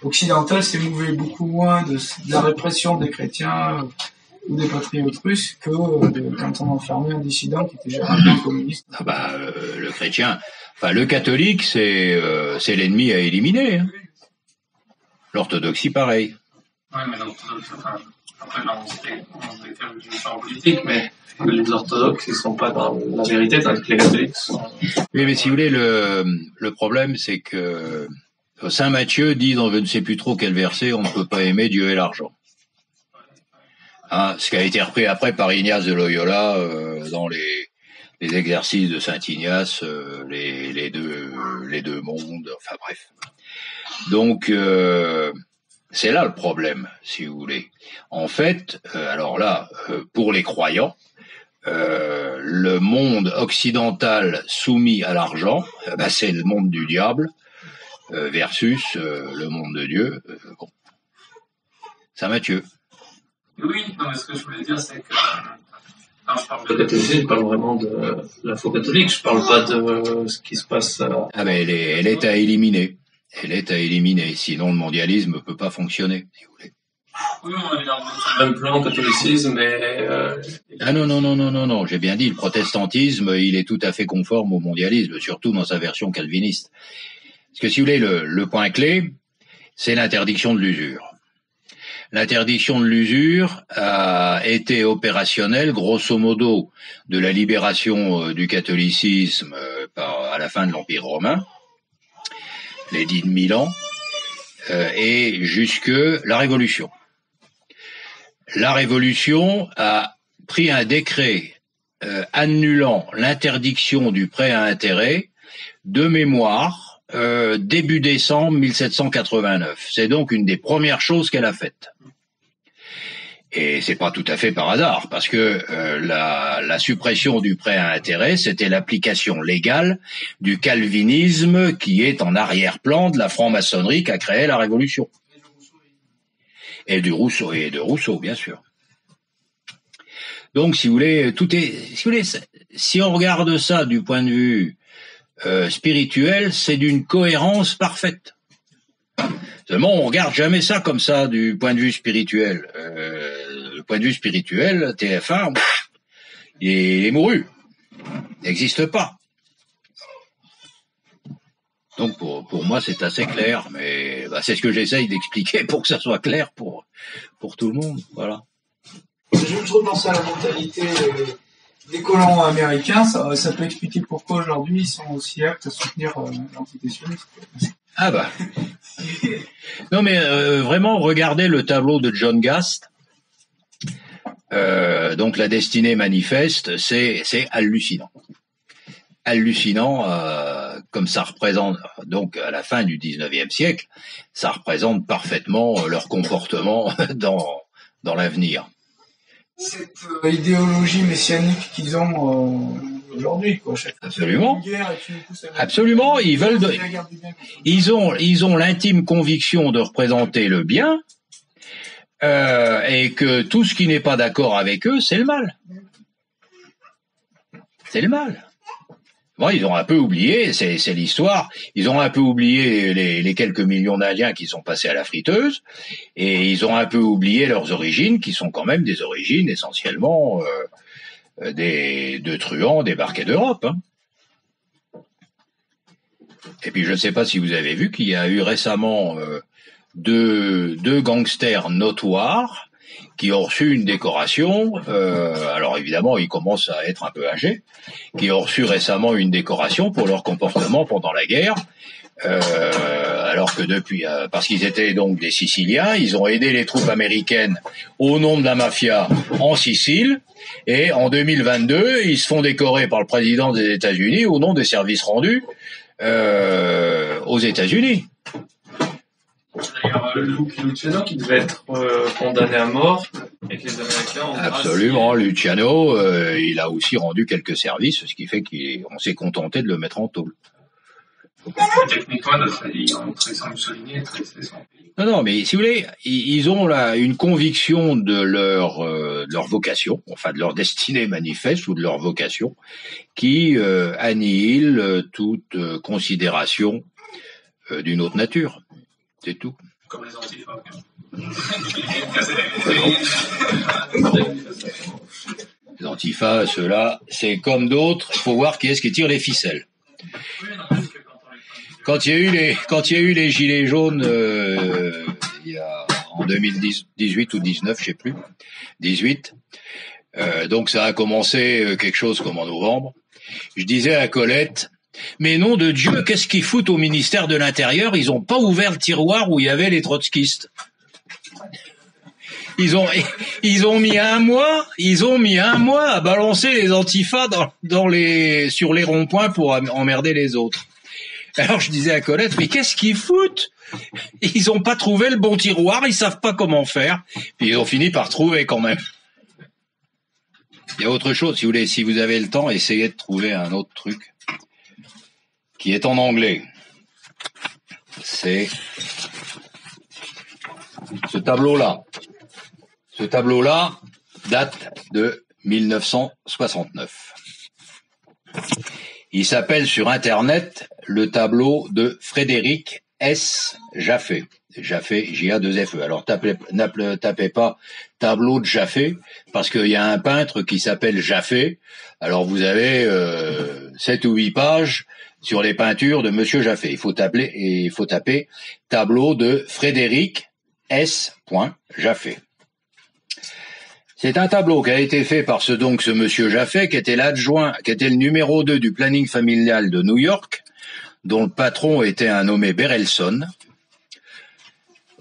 occidentale s'est mouvée beaucoup moins de la répression des chrétiens ou des patriotes russes que quand on enfermait un dissident qui était jamais communiste. Ah bah, le chrétien, enfin le catholique, c'est l'ennemi à éliminer. Hein. L'orthodoxie, pareil. Oui, mais l'orthodoxe, enfin, après là, on était avec une chambre politique, mais les orthodoxes, ils sont pas dans la vérité, tandis que les catholiques sont... Oui, mais si vous voulez, le problème, c'est que Saint Matthieu dit dans je ne sais plus trop quel verset, on ne peut pas aimer Dieu et l'argent. Hein, ce qui a été repris après par Ignace de Loyola dans les exercices de Saint Ignace, les deux mondes, enfin bref. Donc, c'est là le problème, si vous voulez. En fait, alors là, pour les croyants, le monde occidental soumis à l'argent, c'est le monde du diable versus le monde de Dieu. Bon. Saint Matthieu. Oui, non, mais ce que je voulais dire, c'est que quand je parle de catholicisme, je parle vraiment de l'info catholique, je parle pas de ce qui se passe... Ah ben elle est à éliminer. Elle est à éliminer, sinon le mondialisme ne peut pas fonctionner, si vous voulez. Oui, on est dans le même plan, catholicisme, mais... Ah non, j'ai bien dit, le protestantisme, il est tout à fait conforme au mondialisme, surtout dans sa version calviniste. Parce que si vous voulez, le point clé, c'est l'interdiction de l'usure. L'interdiction de l'usure a été opérationnelle, grosso modo, de la libération du catholicisme à la fin de l'Empire romain, l'édit de Milan, et jusque la Révolution. La Révolution a pris un décret annulant l'interdiction du prêt à intérêt de mémoire début décembre 1789. C'est donc une des premières choses qu'elle a faites. Et c'est pas tout à fait par hasard, parce que la suppression du prêt à intérêt, c'était l'application légale du calvinisme qui est en arrière-plan de la franc-maçonnerie qui a créé la Révolution. Et de Rousseau, bien sûr. Donc, si vous voulez, si on regarde ça du point de vue spirituel, c'est d'une cohérence parfaite. Seulement, on regarde jamais ça comme ça du point de vue spirituel. Le point de vue spirituel, TF1, il est mouru. Il n'existe pas. Donc pour moi c'est assez clair, mais c'est ce que j'essaye d'expliquer pour que ça soit clair pour tout le monde, voilà. Je repense à la mentalité des colons américains, ça peut expliquer pourquoi aujourd'hui ils sont aussi aptes à soutenir l'entité sioniste. Ah bah. Non mais vraiment, regardez le tableau de John Gast. Donc la destinée manifeste, c'est hallucinant. Hallucinant, comme ça représente, donc à la fin du 19e siècle, ça représente parfaitement leur comportement dans l'avenir. Cette idéologie messianique qu'ils ont aujourd'hui, quoi. Absolument. Absolument. Ils ont l'intime conviction de représenter le bien, et que tout ce qui n'est pas d'accord avec eux, c'est le mal. C'est le mal. Bon, ils ont un peu oublié, c'est l'histoire, ils ont un peu oublié les quelques millions d'Indiens qui sont passés à la friteuse, et ils ont un peu oublié leurs origines, qui sont quand même des origines essentiellement de truands débarqués d'Europe. Hein. Et puis je ne sais pas si vous avez vu qu'il y a eu récemment deux gangsters notoires qui ont reçu une décoration, alors évidemment ils commencent à être un peu âgés, qui ont reçu récemment une décoration pour leur comportement pendant la guerre, alors que depuis, parce qu'ils étaient donc des Siciliens, ils ont aidé les troupes américaines au nom de la mafia en Sicile, et en 2022 ils se font décorer par le président des États-Unis au nom des services rendus aux États-Unis. D'ailleurs, Luciano qui devait être condamné à mort et que les Américains ont... Absolument, Luciano, il a aussi rendu quelques services, ce qui fait qu'on s'est contenté de le mettre en tôle. Techniquement, il a montré sans Mussolini et traité son pays. Non, mais si vous voulez, ils ont là une conviction de leur vocation, enfin de leur destinée manifeste ou de leur vocation, qui annihile toute considération d'une autre nature. C'est tout. Comme les antifas. Les antifas, ceux-là, c'est comme d'autres, il faut voir qui est-ce qui tire les ficelles. Quand il y a eu les gilets jaunes, en 2018 ou 19, je sais plus, 18, donc ça a commencé quelque chose comme en novembre. Je disais à Colette, mais nom de Dieu, qu'est-ce qu'ils foutent au ministère de l'Intérieur? Ils ont pas ouvert le tiroir où il y avait les trotskistes. Ils ont mis un mois à balancer les antifas sur les ronds-points pour emmerder les autres. Alors je disais à Colette, mais qu'est-ce qu'ils foutent? Ils ont pas trouvé le bon tiroir, ils savent pas comment faire. Puis ils ont fini par trouver quand même. Il y a autre chose, si vous avez le temps, essayez de trouver un autre truc qui est en anglais. C'est ce tableau-là. Ce tableau-là date de 1969. Il s'appelle sur Internet le tableau de Frédéric S. Jaffé. Jaffé, J-A-2-F-E. Alors tapez pas tableau de Jaffé, parce qu'il y a un peintre qui s'appelle Jaffé. Alors vous avez 7 ou 8 pages sur les peintures de Monsieur Jaffé. Il faut taper tableau de Frédéric S. Jaffé. C'est un tableau qui a été fait par ce Monsieur Jaffé, qui était le numéro 2 du planning familial de New York, dont le patron était un nommé Berelson,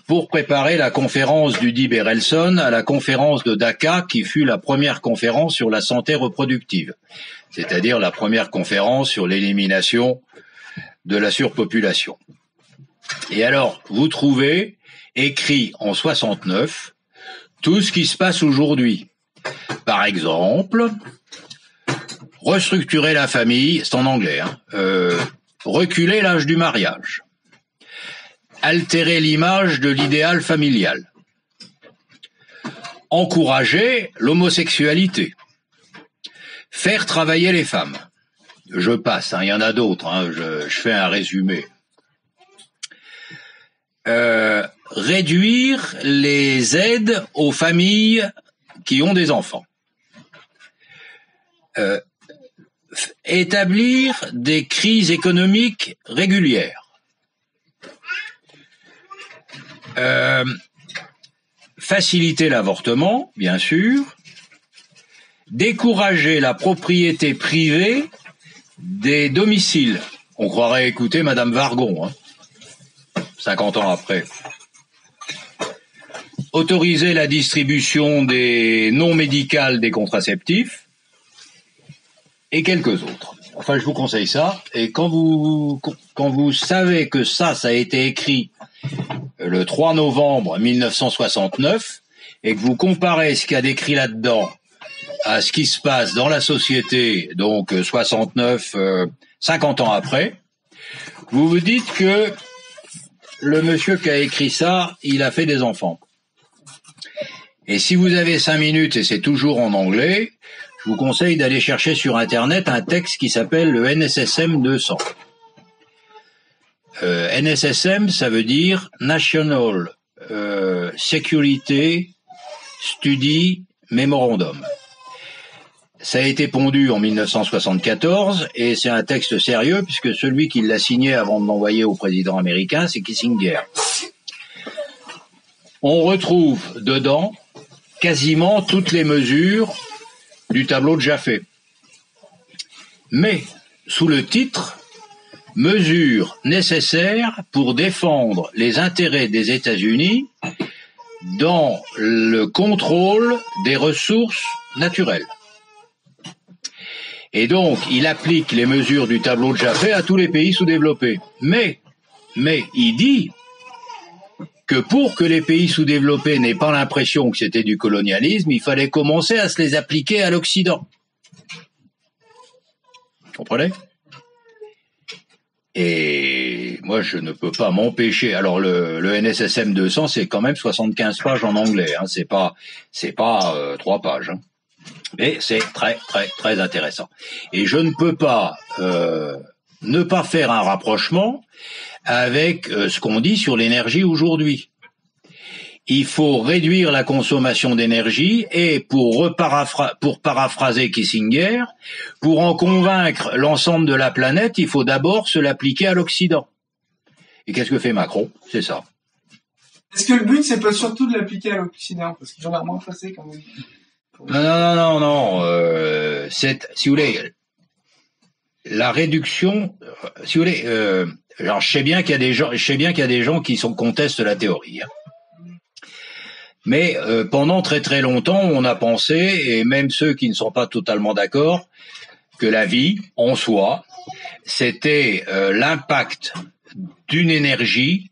pour préparer la conférence du dit Berelson à la conférence de Dhaka, qui fut la première conférence sur la santé reproductive, c'est-à-dire la première conférence sur l'élimination de la surpopulation. Et alors, vous trouvez écrit en 69 tout ce qui se passe aujourd'hui. Par exemple, restructurer la famille, c'est en anglais, reculer l'âge du mariage, altérer l'image de l'idéal familial, encourager l'homosexualité, faire travailler les femmes. Je passe, il y en a d'autres, je fais un résumé. Réduire les aides aux familles qui ont des enfants. Établir des crises économiques régulières. Faciliter l'avortement, bien sûr, décourager la propriété privée des domiciles. On croirait écouter Madame Vargon, 50 ans après. Autoriser la distribution des non médicales des contraceptifs et quelques autres. Enfin, je vous conseille ça. Et quand vous savez que ça a été écrit le 3 novembre 1969 et que vous comparez ce qu'il y a décrit là-dedans à ce qui se passe dans la société, donc 69, 50 ans après, vous vous dites que le monsieur qui a écrit ça, il a fait des enfants. Et si vous avez 5 minutes, et c'est toujours en anglais, je vous conseille d'aller chercher sur Internet un texte qui s'appelle le NSSM 200. NSSM, ça veut dire National Security Study Memorandum. Ça a été pondu en 1974 et c'est un texte sérieux puisque celui qui l'a signé avant de l'envoyer au président américain, c'est Kissinger. On retrouve dedans quasiment toutes les mesures du tableau de Jaffe. Mais sous le titre « Mesures nécessaires pour défendre les intérêts des États-Unis dans le contrôle des ressources naturelles ». Et donc, il applique les mesures du tableau de Jaffe à tous les pays sous-développés. Mais il dit que pour que les pays sous-développés n'aient pas l'impression que c'était du colonialisme, il fallait commencer à se les appliquer à l'Occident. Vous comprenez ? Et moi, je ne peux pas m'empêcher. Alors, le NSSM 200, c'est quand même 75 pages en anglais. C'est pas 3 pages. Mais c'est très, très, très intéressant. Et je ne peux pas ne pas faire un rapprochement avec ce qu'on dit sur l'énergie aujourd'hui. Il faut réduire la consommation d'énergie et pour paraphraser Kissinger, pour en convaincre l'ensemble de la planète, il faut d'abord se l'appliquer à l'Occident. Et qu'est-ce que fait Macron ? C'est ça. Est-ce que le but, c'est pas surtout de l'appliquer à l'Occident ? Parce qu'ils ont l'air moins facés quand même. Non. Si vous voulez, la réduction, si vous voulez, alors je sais bien qu'il y a des gens qui contestent la théorie. Mais pendant très très longtemps, on a pensé, et même ceux qui ne sont pas totalement d'accord, que la vie, en soi, c'était l'impact d'une énergie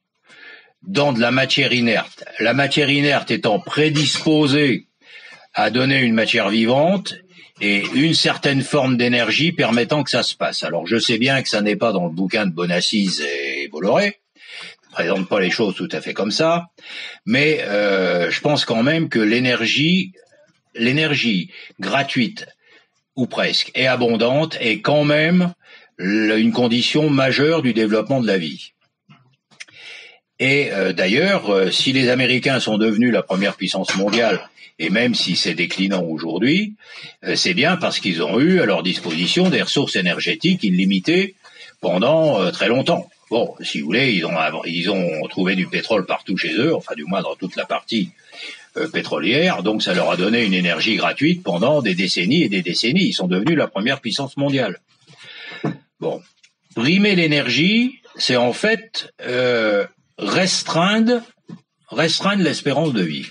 dans de la matière inerte. La matière inerte étant prédisposée à donner une matière vivante et une certaine forme d'énergie permettant que ça se passe. Alors je sais bien que ça n'est pas dans le bouquin de Bonacieux et Bolloré, ne présente pas les choses tout à fait comme ça, mais je pense quand même que l'énergie gratuite, ou presque, et abondante, est quand même une condition majeure du développement de la vie. Et d'ailleurs, si les Américains sont devenus la première puissance mondiale, et même si c'est déclinant aujourd'hui, c'est bien parce qu'ils ont eu à leur disposition des ressources énergétiques illimitées pendant très longtemps. Bon, si vous voulez, ils ont trouvé du pétrole partout chez eux, enfin du moins dans toute la partie pétrolière, donc ça leur a donné une énergie gratuite pendant des décennies et des décennies. Ils sont devenus la première puissance mondiale. Bon, brimer l'énergie, c'est en fait restreindre l'espérance de vie.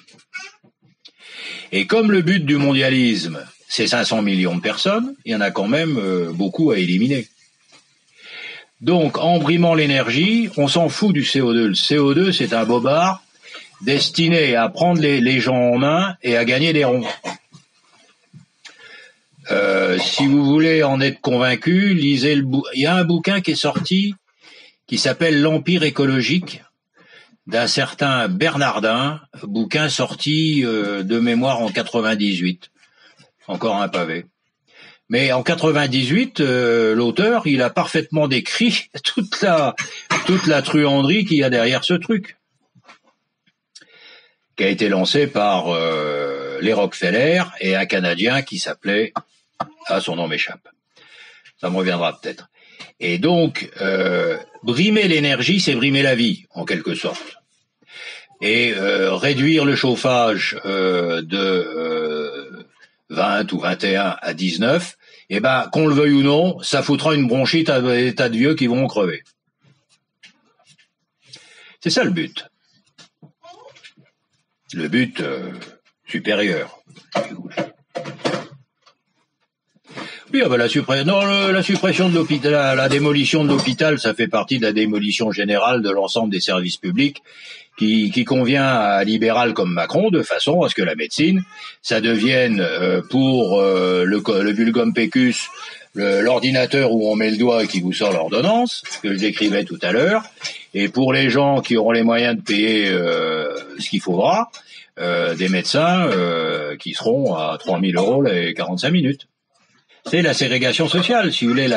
Et comme le but du mondialisme, c'est 500 millions de personnes, il y en a quand même beaucoup à éliminer. Donc, en brimant l'énergie, on s'en fout du CO2. Le CO2, c'est un bobard destiné à prendre les gens en main et à gagner des ronds. Si vous voulez en être convaincu, lisez il y a un bouquin qui est sorti qui s'appelle L'Empire écologique, d'un certain Bernardin, bouquin sorti de mémoire en 98. Encore un pavé. Mais en 98, l'auteur, il a parfaitement décrit toute la truanderie qu'il y a derrière ce truc, qui a été lancé par les Rockefeller et un Canadien qui s'appelait, son nom m'échappe. Ça me reviendra peut-être. Et donc, brimer l'énergie, c'est brimer la vie, en quelque sorte. Et réduire le chauffage de 20 ou 21 à 19, eh ben, qu'on le veuille ou non, ça foutra une bronchite à des tas de vieux qui vont crever. C'est ça le but. Le but supérieur. Oui, ah ben la suppression de l'hôpital, la démolition de l'hôpital, ça fait partie de la démolition générale de l'ensemble des services publics qui convient à libéral comme Macron, de façon à ce que la médecine, ça devienne pour le vulgum pecus, l'ordinateur où on met le doigt et qui vous sort l'ordonnance, que je décrivais tout à l'heure, et pour les gens qui auront les moyens de payer ce qu'il faudra, des médecins qui seront à 3 000 € les 45 minutes. C'est la ségrégation sociale, si vous voulez,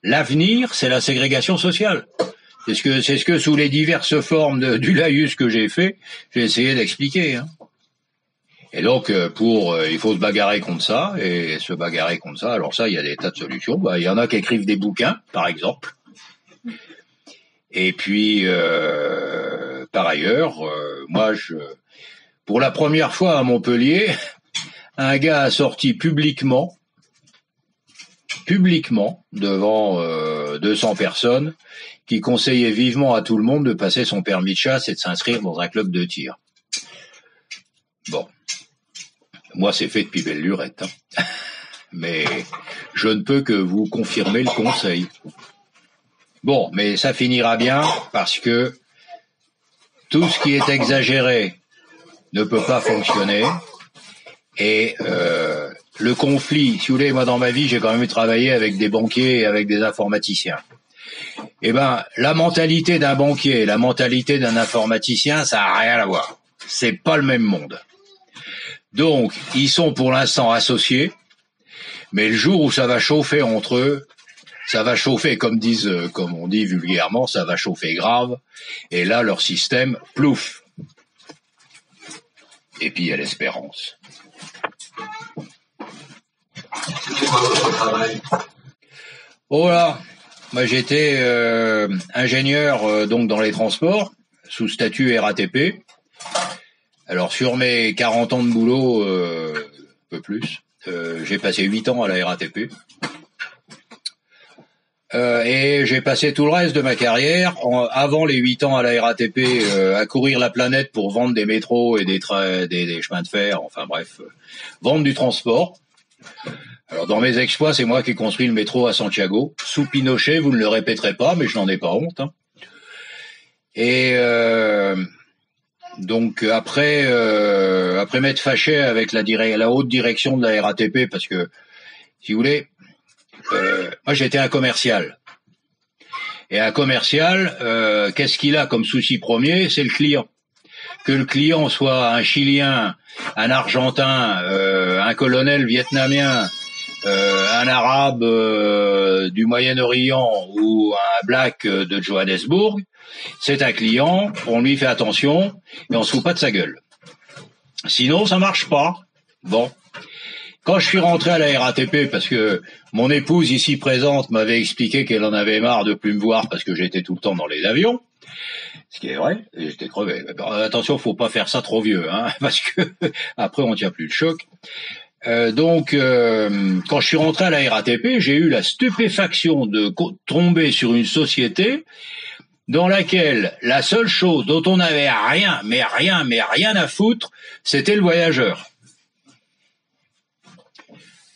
l'avenir, c'est la ségrégation sociale. C'est ce que sous les diverses formes du laïus que j'ai fait, j'ai essayé d'expliquer, hein. Et donc, il faut se bagarrer contre ça, et se bagarrer contre ça, alors ça, il y a des tas de solutions. Il y en a qui écrivent des bouquins, par exemple. Et puis, par ailleurs, pour la première fois à Montpellier, un gars a sorti publiquement, devant 200 personnes, qui conseillait vivement à tout le monde de passer son permis de chasse et de s'inscrire dans un club de tir. Bon. Moi, c'est fait depuis belle lurette, hein. Mais je ne peux que vous confirmer le conseil. Bon, mais ça finira bien parce que tout ce qui est exagéré ne peut pas fonctionner. Et le conflit, si vous voulez, moi dans ma vie, j'ai quand même travaillé avec des banquiers et avec des informaticiens. Eh ben, la mentalité d'un banquier et la mentalité d'un informaticien, ça n'a rien à voir. C'est pas le même monde. Donc, ils sont pour l'instant associés, mais le jour où ça va chauffer entre eux, ça va chauffer, comme on dit vulgairement, ça va chauffer grave, et là, leur système, plouf. Et puis, il y a l'espérance. C'était quoi votre travail? Oh là, moi j'étais ingénieur donc dans les transports, sous statut RATP. Alors sur mes 40 ans de boulot, un peu plus, j'ai passé 8 ans à la RATP. Et j'ai passé tout le reste de ma carrière, avant les 8 ans à la RATP, à courir la planète pour vendre des métros et des chemins de fer, enfin bref, vendre du transport. Alors dans mes exploits, c'est moi qui ai construit le métro à Santiago, sous Pinochet, vous ne le répéterez pas, mais je n'en ai pas honte, hein. Et donc après m'être fâché avec la haute direction de la RATP, parce que, si vous voulez, moi j'étais un commercial. Et un commercial, qu'est-ce qu'il a comme souci premier? C'est le client. Que le client soit un Chilien, un Argentin, un colonel vietnamien, un Arabe du Moyen-Orient ou un Black de Johannesburg, c'est un client, on lui fait attention et on se fout pas de sa gueule. Sinon, ça marche pas. Bon. Quand je suis rentré à la RATP, parce que mon épouse ici présente m'avait expliqué qu'elle en avait marre de plus me voir parce que j'étais tout le temps dans les avions, ce qui est vrai, et j'étais crevé. Attention, faut pas faire ça trop vieux, hein, parce que après on tient plus le choc. Donc, quand je suis rentré à la RATP, j'ai eu la stupéfaction de tomber sur une société dans laquelle la seule chose dont on n'avait rien à foutre, c'était le voyageur.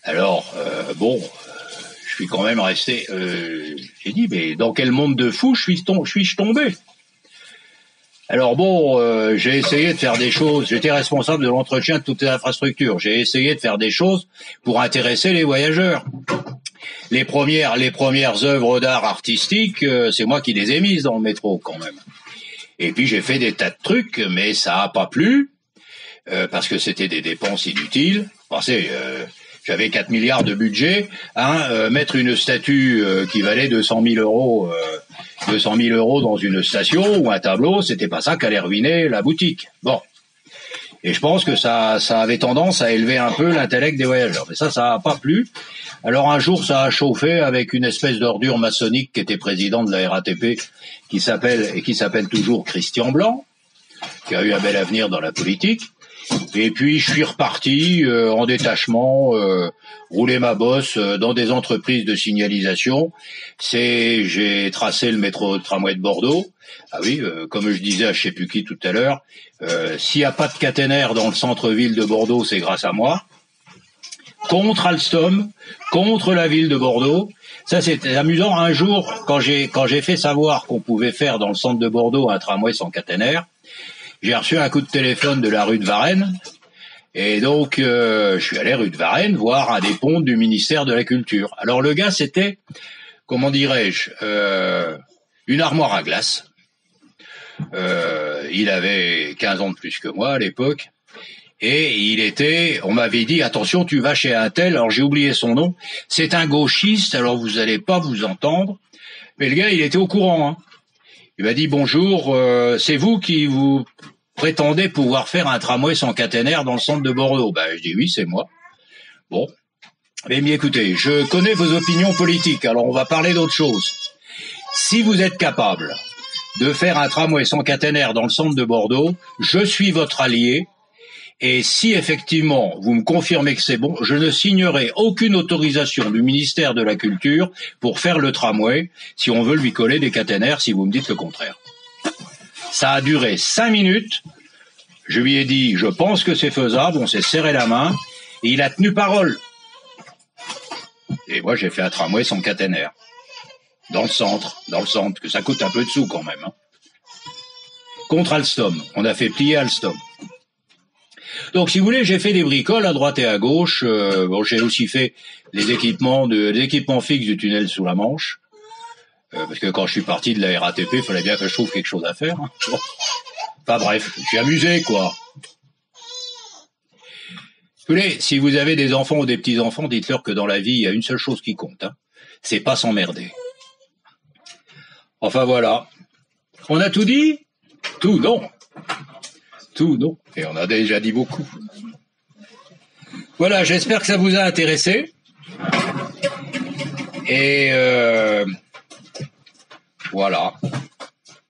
Alors, je suis quand même resté. J'ai dit, mais dans quel monde de fou suis-je tombé? Alors j'ai essayé de faire des choses. J'étais responsable de l'entretien de toutes les infrastructures. J'ai essayé de faire des choses pour intéresser les voyageurs. Les premières œuvres d'art artistique, c'est moi qui les ai mises dans le métro quand même. Et puis j'ai fait des tas de trucs, mais ça a pas plu parce que c'était des dépenses inutiles. J'avais 4 milliards de budget, mettre une statue qui valait 200 000 € dans une station ou un tableau, c'était pas ça qu'allait ruiner la boutique. Bon. Et je pense que ça avait tendance à élever un peu l'intellect des voyageurs. Mais ça a pas plu. Alors un jour, ça a chauffé avec une espèce d'ordure maçonnique qui était président de la RATP, qui s'appelle toujours Christian Blanc, qui a eu un bel avenir dans la politique. Et puis je suis reparti en détachement, rouler ma bosse dans des entreprises de signalisation. J'ai tracé le métro tramway de Bordeaux. Ah oui, comme je disais à je sais plus qui tout à l'heure, s'il n'y a pas de caténaire dans le centre-ville de Bordeaux, c'est grâce à moi. Contre Alstom, contre la ville de Bordeaux. Ça, c'était amusant. Un jour, quand j'ai fait savoir qu'on pouvait faire dans le centre de Bordeaux un tramway sans caténaire, j'ai reçu un coup de téléphone de la rue de Varennes. Et donc, je suis allé rue de Varennes voir un des pontes du ministère de la Culture. Alors, le gars, c'était, comment dirais-je, une armoire à glace. Il avait 15 ans de plus que moi à l'époque. Et on m'avait dit, attention, tu vas chez un tel, alors j'ai oublié son nom, c'est un gauchiste, alors vous allez pas vous entendre. Mais le gars, il était au courant, hein. Il m'a dit, bonjour, c'est vous qui vous prétendez pouvoir faire un tramway sans caténaire dans le centre de Bordeaux? Ben, je dis oui, c'est moi. Bon. Mais écoutez, je connais vos opinions politiques, alors on va parler d'autre chose. Si vous êtes capable de faire un tramway sans caténaire dans le centre de Bordeaux, je suis votre allié. Et si effectivement vous me confirmez que c'est bon, je ne signerai aucune autorisation du ministère de la Culture pour faire le tramway si on veut lui coller des caténaires, si vous me dites le contraire. Ça a duré 5 minutes. Je lui ai dit, je pense que c'est faisable, on s'est serré la main, et il a tenu parole. Et moi j'ai fait un tramway sans caténaire. Dans le centre, que ça coûte un peu de sous quand même. Hein. Contre Alstom, on a fait plier Alstom. Donc, si vous voulez, j'ai fait des bricoles à droite et à gauche. Bon, j'ai aussi fait les équipements fixes du tunnel sous la Manche. Parce que quand je suis parti de la RATP, il fallait bien que je trouve quelque chose à faire. Bon. Enfin bref, je suis amusé, quoi. Vous voulez, si vous avez des enfants ou des petits-enfants, dites-leur que dans la vie, il y a une seule chose qui compte. Hein. C'est pas s'emmerder. Enfin, voilà. On a tout dit? Tout, non. Tout, non. Et on a déjà dit beaucoup. Voilà, j'espère que ça vous a intéressé. Et voilà.